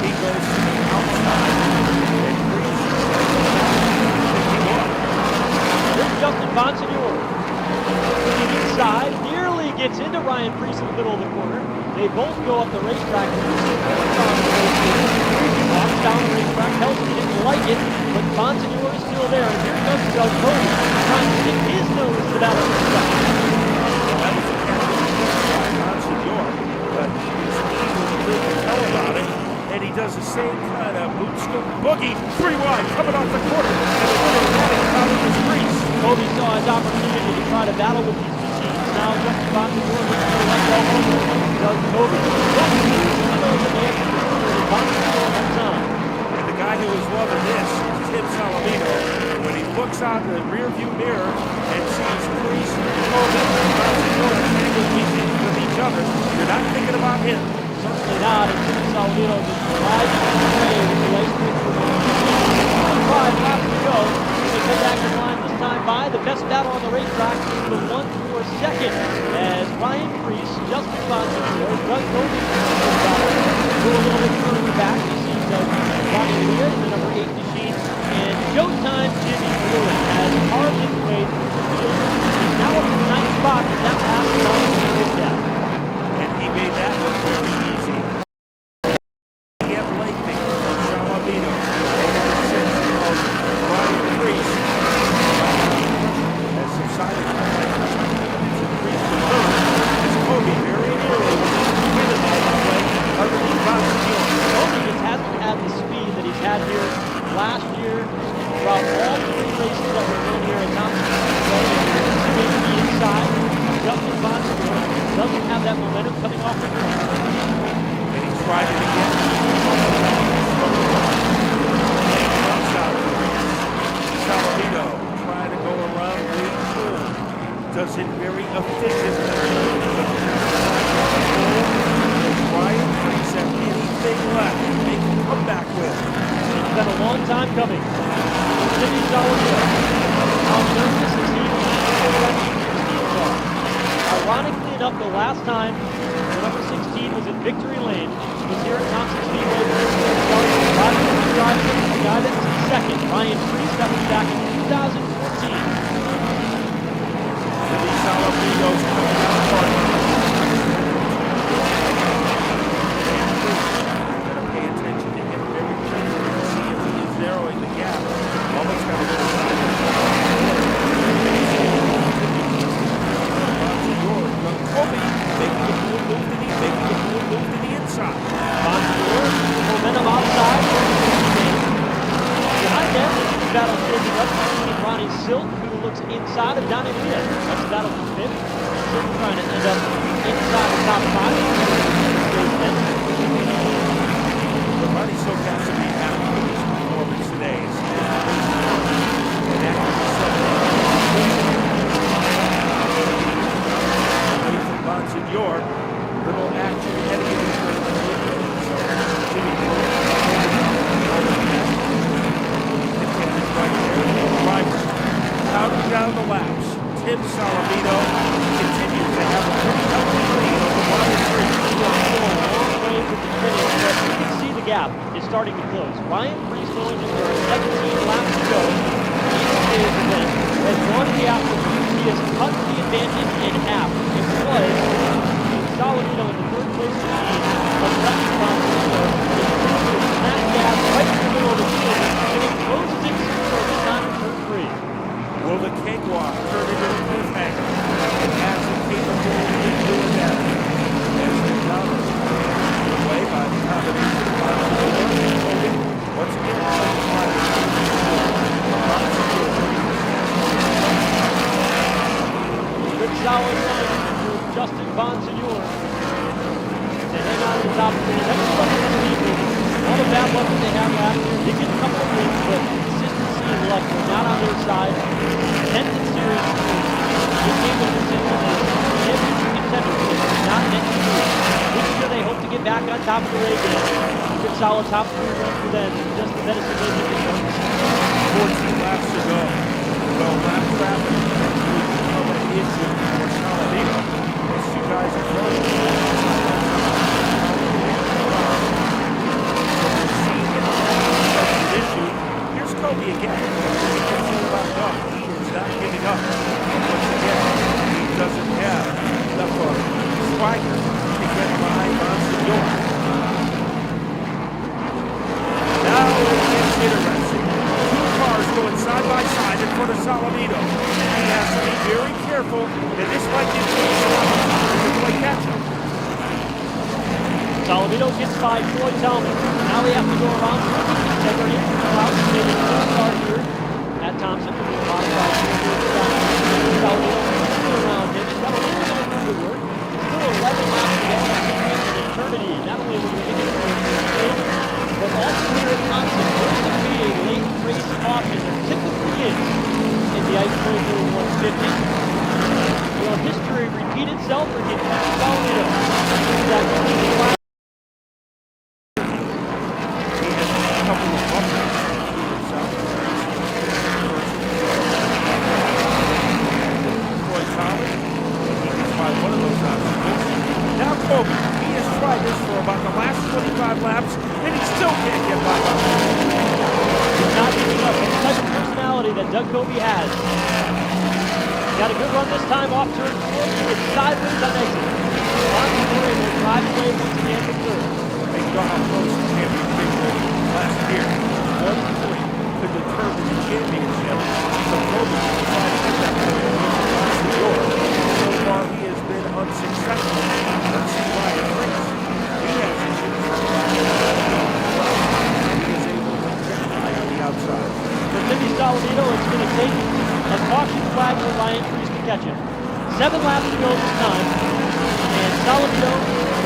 He goes to the outside, and Priest is picking up. Here's Justin Bonsignor. Moving inside, nearly gets into Ryan Priest in the middle of the corner. They both go up the racetrack. Walks down the racetrack. Helton didn't like it, but Bonsignor is still there. And here comes Doug Cody, trying to stick his nose to that other track. That was a catch by Bonsignor, but he's eager to really tell about it, and he does the same kind of boot scoop boogie, 3 wide, coming off the corner, and the winner heading out of his Priest. Cody saw his opportunity to try to battle with these machines. Now Justin Bonsignor looks to let go over. Doug Cody. And the guy who is loving this is Tim Salamito. When he looks out the rearview mirror and sees Priest and Kobe and Bonsignor tangled with each other, you're not thinking about him. Certainly not. And Tim Salamito just riding away with the ice cream for 5 laps to go. They come back in line this time by. The best battle on the racetrack is the 1 for second as Ryan Priest, Justin Bonsignor, Doug Cody go a little bit further back. You see Ronnie Lear, the number 8 machine, and Showtime Jimmy Lewis has carved his way through the field. He's now up to the 9th spot, and that pass is on the field down. And he made that look very easy. Get lengthy from Salamito. Over the sense of Ryan Priest. Has subsided. To Priest to third. As Kobe very nearly with his all that way underneath Bonsignor. Kobe just hasn't had the speed that he's had here last year throughout all 3 races that were run here at Thompson. Speedway, the inside. that momentum coming off the turn. And he tried it again. Salamito trying to go around the turn. Does it very efficiently. Ryan Freeze have anything left to make a comeback with. It's been a long time coming. Timmy Salamito. How nervous is he when he's car? Ironically enough, the last time the number 16 was in Victory Lane was here at Thompson Speedway. The guy that's in second, Ryan Freeze, that was back in 2014. Timmy Salamito's coming out front. Pay attention to him very carefully and see if he is narrowing the gap. Almost got a little side. Kobe making the pool move to the inside. Momentum outside. Behind them, the battle standing up between Ronnie Silk, who looks inside of Donnie Lea. That's the battle for fifth. Silk trying to end up inside the top five. Ronnie Silk has to be happy with his performance today. Your little action heading into the counting down the laps. Tim Salamito continues to have a pretty healthy lead over Ryan Freeze. You can see the gap is starting to close. Ryan Freeze knowing that there are 17 laps to go in today's event has won the afternoon. He has cut the advantage in half. It was Salamito in the third place machine of second Salamito. That gap right in the middle of the field, and it closes it for the time of turn 3. Will the cakewalk turn into a cliffhanger? It has the capability of doing that. As the dollars away by the combination of once again, good solid run for Justin Bonsignor to hang on to the top of the next one. All the bad luck that they have last year, they get a couple of wins, but consistency and luck were not on their side. 10th in series, this game was consistent. Championship contenders, not meant to lose. This year they hope to get back on top of the league. Good solid top 3 run for them. Just the medicine they need to go. 14 laps to go. So lap traffic become an issue for Salamito. These two guys are issue. Here's Kobe again. He is not giving up. Once again, he doesn't have enough of swagger to get by Bonsignor. Now it gets interesting. Two cars going side by side in front of Salamito. He has to be very careful, and this might give him some opportunity to play catch up. Salamito gets by Troy Talman. Now they have to go around integrity. Klaus made a full start here at Thompson. Salamito around him. He's got a little bit of good work. Still 11 laps to go. That's an eternity. Not only will we get it but also here at Thompson, there's going to be a late race caution. There typically is in the Ice Cruiser 150. Will history repeat itself or get Salamito? That He has tried this for about the last 25 laps, and he still can't get by. He's not giving up. It's the type of personality that Doug Kobe has. Got a good run this time off turn 4. It's sideways on exit. Bonsignor will drive away once again for third. They saw how close the championship was last year. 1 point could determine the championship. So Kobe will try to get that point against Bonsignor. So far, he has been unsuccessful. Let's see why it breaks. He has issues. He is able to get by on the outside. For Timmy Salamito, it's going to take a caution flag for Ryan Freeze to catch him. 7 laps to go this time. And Salamito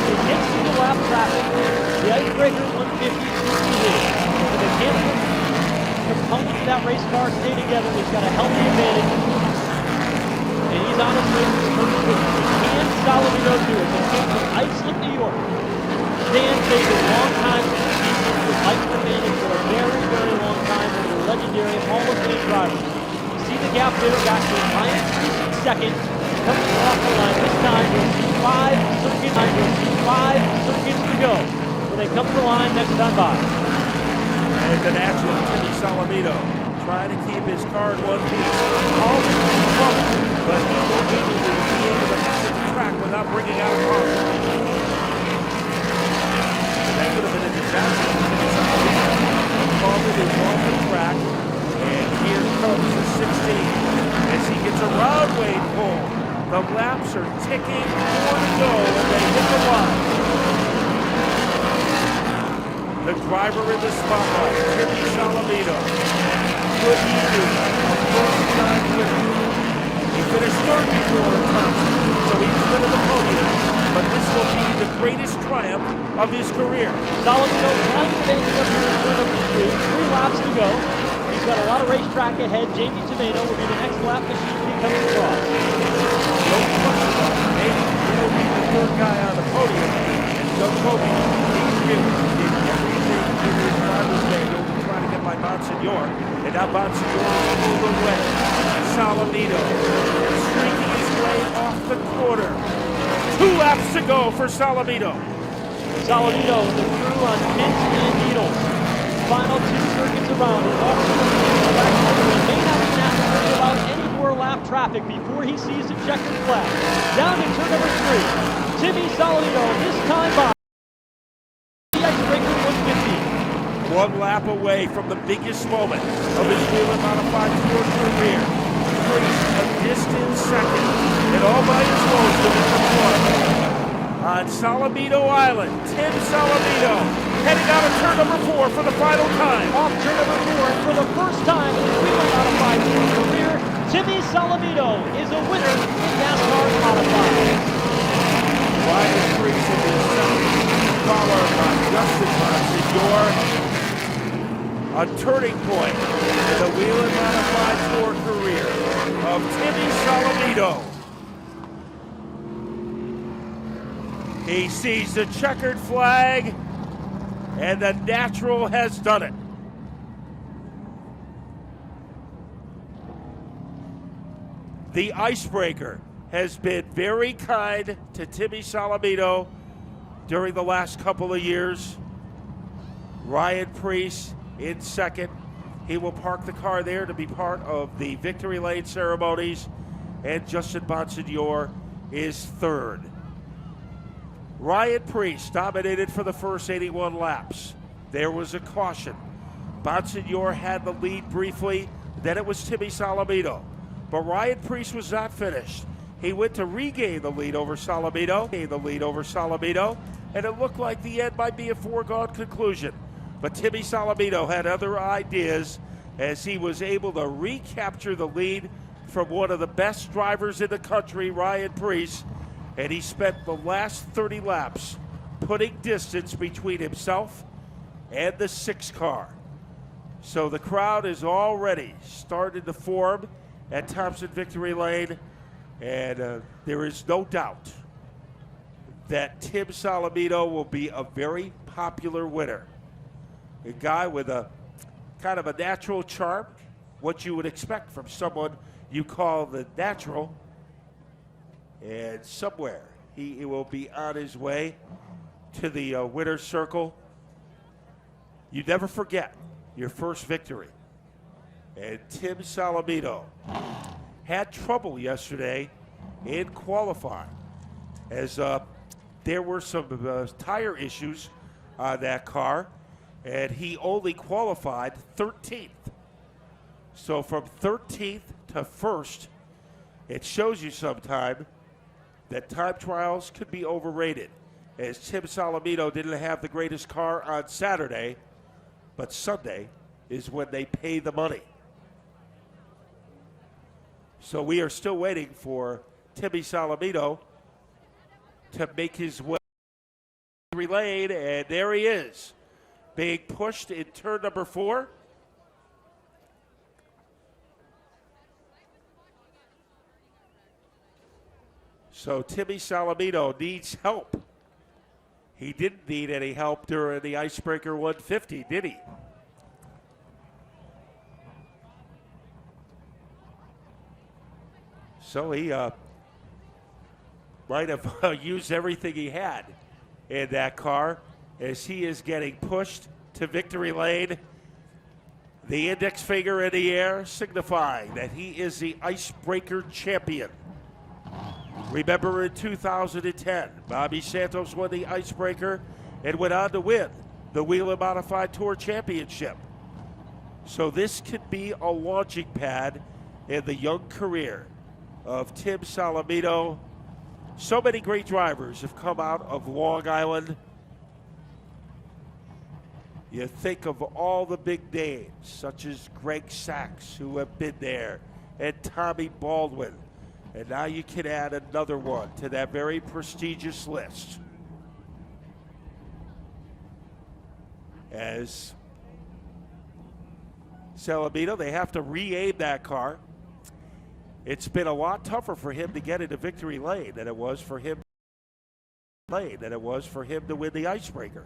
is into the lap traffic. The icebreaker 150 the mechanical components of that race car stay together. He's got a healthy advantage. And he's on his way to his first victory. Can Salamito do it? He came from Iceland, New York. Dan takes a long time to compete with Mike Manning for a very, very long time as a legendary Hall of Fame driver. You see the gap there back to Ryan Preece in second. Coming off the line this time, you'll see 5 circuits to go when they come to the line next time by. And the natural Timmy Salamito trying to keep his car in one piece. Always in trouble, but he will be able to exit the track without bringing out a car. That could have been a disaster for Timmy Salamito. Coleman is off the track, and here comes the 16 as he gets a roadway pull. The laps are ticking, more to go, and they hit the line. The driver in the spotlight, Timmy Salamito. Could he do a first-time winner? He finished third before Thompson, so he's been at the podium, but this will be the greatest triumph of his career. Salamito trying to make it up here in turn number 3. 3 laps to go. He's got a lot of racetrack ahead. Jamie Tomato will be the next lap machine when he comes across. No question about it. Maybe he will be the third guy on the podium, and Doug Kobe, he really did everything in his driver's manual to try to get by Bonsignor, and now Bonsignor is pulled away. Salamito streaking his way off the quarter. 2 laps to go for Salamito. Salamito with the crew on pins and needles. Final 2 circuits around. His may not even have to worry about any more lap traffic before he sees the checkered flag. Down to turn number 3. Timmy Salamito this time by the icebreaker 150. 1 lap away from the biggest moment of his whelen modified Ford career. Preece a distant second, and all by his woes to the front. On Salamito Island, Tim Salamito heading out of turn number 4 for the final time. Off turn number 4, and for the first time in his whelen modified career, Timmy Salamito is a winner in NASCAR Modified. Ryan Preece in his second, followed by Justin Bonsignor. A turning point in the whelen modified Ford career of Timmy Salamito. He sees the checkered flag, and the natural has done it. The icebreaker has been very kind to Timmy Salamito during the last couple of years. Ryan Preece in second. He will park the car there to be part of the victory lane ceremonies, and Justin Bonsignor is third. Ryan Preece dominated for the first 81 laps. There was a caution. Bonsignor had the lead briefly, then it was Timmy Salamito. But Ryan Preece was not finished. He went to regain the lead over Salamito, and it looked like the end might be a foregone conclusion. But Timmy Salamito had other ideas as he was able to recapture the lead from one of the best drivers in the country, Ryan Preece, and he spent the last 30 laps putting distance between himself and the 6 car. So the crowd is already started to form at Thompson Victory Lane, and there is no doubt that Tim Salamito will be a very popular winner. A guy with a kind of a natural charm, what you would expect from someone you call the natural, and somewhere he will be on his way to the winner's circle. You never forget your first victory. And Tim Salamito had trouble yesterday in qualifying as there were some tire issues on that car, and he only qualified 13th. So from 13th to 1st, it shows you sometime that time trials could be overrated, as Tim Salamito didn't have the greatest car on Saturday, but Sunday is when they pay the money. So we are still waiting for Timmy Salamito to make his way to victory lane, and there he is, being pushed in turn number 4. So Timmy Salamino needs help. He didn't need any help during the Icebreaker 150, did he? So he might have used everything he had in that car as he is getting pushed to victory lane. The index finger in the air signifying that he is the Icebreaker champion. Remember in 2010, Bobby Santos won the Icebreaker and went on to win the Whelen Modified Tour Championship. So this could be a launching pad in the young career of Tim Salamino. So many great drivers have come out of Long Island. You think of all the big names, such as Greg Sachs, who have been there, and Tommy Baldwin. And now you can add another one to that very prestigious list. As Salamino, they have to re-aim that car. It's been a lot tougher for him to get into victory lane than it was for him to win the Icebreaker.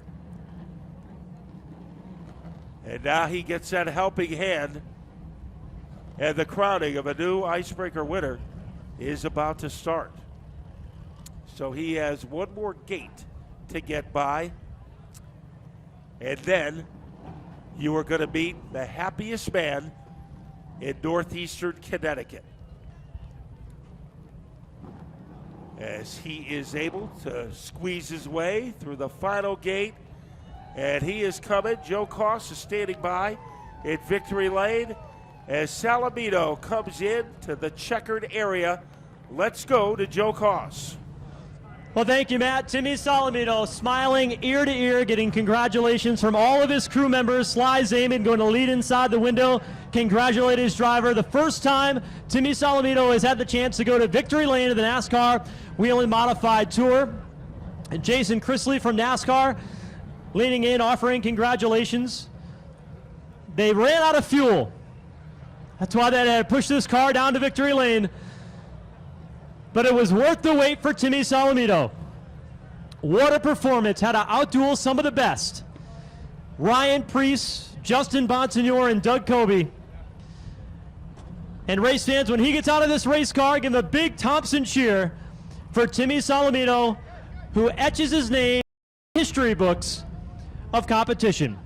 And now he gets that helping hand, and the crowning of a new Icebreaker winner is about to start. So he has one more gate to get by, and then you are going to meet the happiest man in northeastern Connecticut, as he is able to squeeze his way through the final gate. And he is coming. Joe Koss is standing by in victory lane as Salamino comes in to the checkered area. Let's go to Joe Koss. Well, thank you, Matt. Timmy Salamino smiling ear to ear, getting congratulations from all of his crew members. Sly Zaman going to lead inside the window, congratulate his driver. The first time Timmy Salamino has had the chance to go to victory lane of the NASCAR Whelen Modified Tour. And Jason Chrisley from NASCAR leaning in, offering congratulations. They ran out of fuel. That's why they had to push this car down to victory lane. But it was worth the wait for Timmy Salamino. What a performance. Had to outduel some of the best. Ryan Preece, Justin Bonsignor, and Doug Coby. And race fans, when he gets out of this race car, give him a big Thompson cheer for Timmy Salamino, who etches his name in history books of competition.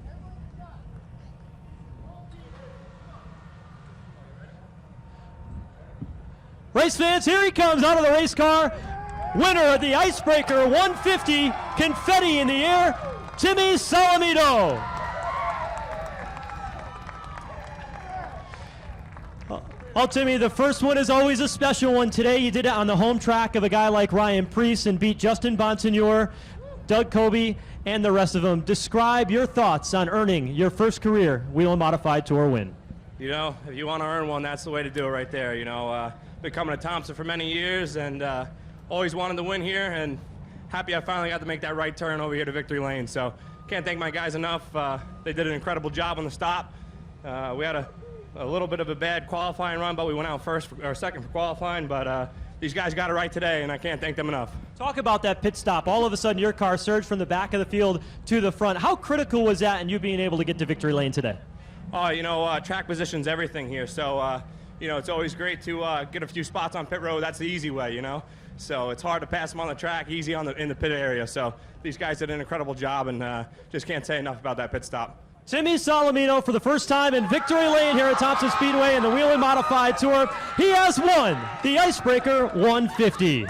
Race fans, here he comes out of the race car. Winner of the Icebreaker 150, confetti in the air, Timmy Salamino. Oh, Timmy, the first one is always a special one. Today you did it on the home track of a guy like Ryan Preece and beat Justin Bonsignor, Doug Coby, and the rest of them. Describe your thoughts on earning your first career Whelen Modified Tour win. You know, if you want to earn one, that's the way to do it right there. You know, been coming to Thompson for many years and always wanted to win here, and happy I finally got to make that right turn over here to victory lane. So can't thank my guys enough. They did an incredible job on the stop. We had a little bit of a bad qualifying run, but we went out second for qualifying. But these guys got it right today, and I can't thank them enough. Talk about that pit stop. All of a sudden, your car surged from the back of the field to the front. How critical was that in you being able to get to victory lane today? Oh, you know, track position's everything here. So, you know, it's always great to get a few spots on pit road. That's the easy way, you know. So it's hard to pass them on the track, easy in the pit area. So these guys did an incredible job, and just can't say enough about that pit stop. Timmy Salamino for the first time in victory lane here at Thompson Speedway in the Whelen Modified Tour. He has won the Icebreaker 150.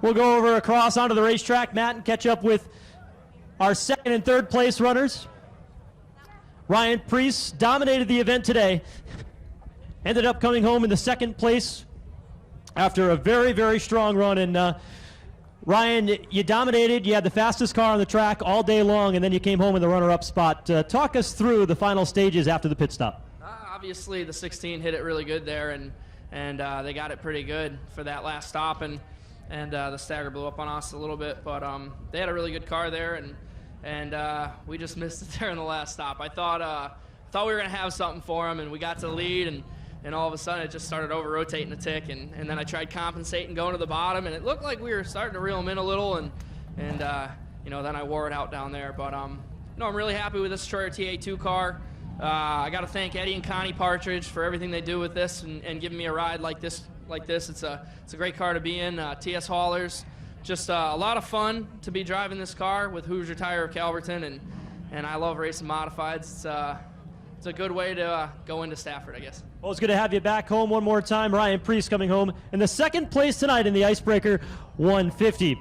We'll go over across onto the racetrack, Matt, and catch up with our second and third place runners. Ryan Preece dominated the event today. Ended up coming home in the second place after a very, very strong run. And Ryan, you dominated. You had the fastest car on the track all day long, and then you came home in the runner-up spot. Talk us through the final stages after the pit stop. Obviously, the 16 hit it really good there, and they got it pretty good for that last stop, and the stagger blew up on us a little bit, but they had a really good car there, and we just missed it there in the last stop. I thought we were going to have something for them, and we got to the lead, and all of a sudden it just started over-rotating a tick, and then I tried compensating, going to the bottom, and it looked like we were starting to reel them in a little, and you know, then I wore it out down there. But no, I'm really happy with this Troyer TA2 car. I got to thank Eddie and Connie Partridge for everything they do with this and giving me a ride like this. It's a great car to be in. TS Haulers, just a lot of fun to be driving this car with Hoosier Tire of Calverton, and I love racing modifieds. It's a good way to go into Stafford, I guess. Well, it's good to have you back home one more time. Ryan Priest coming home in the second place tonight in the Icebreaker 150.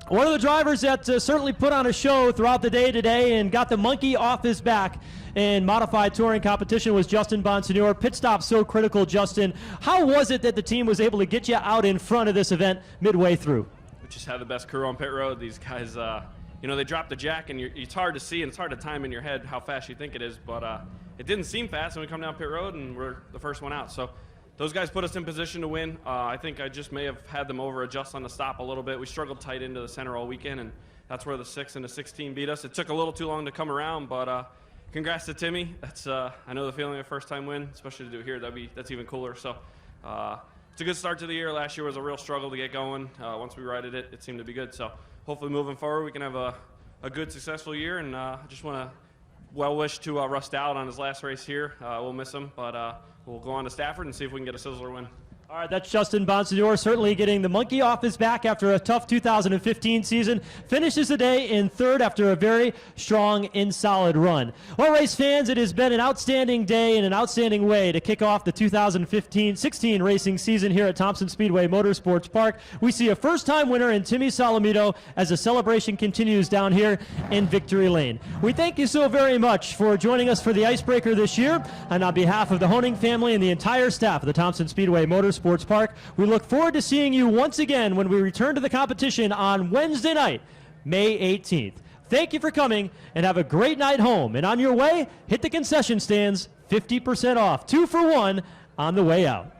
One of the drivers that certainly put on a show throughout the day today and got the monkey off his back in modified touring competition was Justin Bonsignor. Pit stop so critical, Justin. How was it that the team was able to get you out in front of this event midway through? We just had the best crew on pit road. These guys, you know, they drop the jack, and it's hard to see, and it's hard to time in your head how fast you think it is, but it didn't seem fast, and we come down pit road, and we're the first one out. So those guys put us in position to win. I think I just may have had them over-adjust on the stop a little bit. We struggled tight into the center all weekend, and that's where the 6 and the 16 beat us. It took a little too long to come around, but congrats to Timmy. That's I know the feeling of first-time win, especially to do it here. That's even cooler. So it's a good start to the year. Last year was a real struggle to get going. Once we righted it, it seemed to be good. So hopefully moving forward, we can have a good, successful year, and I just want to well wish to Russ Dowd on his last race here. We'll miss him, but we'll go on to Stafford and see if we can get a sizzler win. All right, that's Justin Bonsignor, certainly getting the monkey off his back after a tough 2015 season. Finishes the day in third after a very strong and solid run. Well, race fans, it has been an outstanding day and an outstanding way to kick off the 2015-16 racing season here at Thompson Speedway Motorsports Park. We see a first-time winner in Timmy Salamito as the celebration continues down here in Victory Lane. We thank you so very much for joining us for the Icebreaker this year, and on behalf of the Honing family and the entire staff of the Thompson Speedway Motorsports Park, we look forward to seeing you once again when we return to the competition on Wednesday night, May 18th. Thank you for coming, and have a great night home. And on your way, hit the concession stands, 50% off, 2 for 1 on the way out.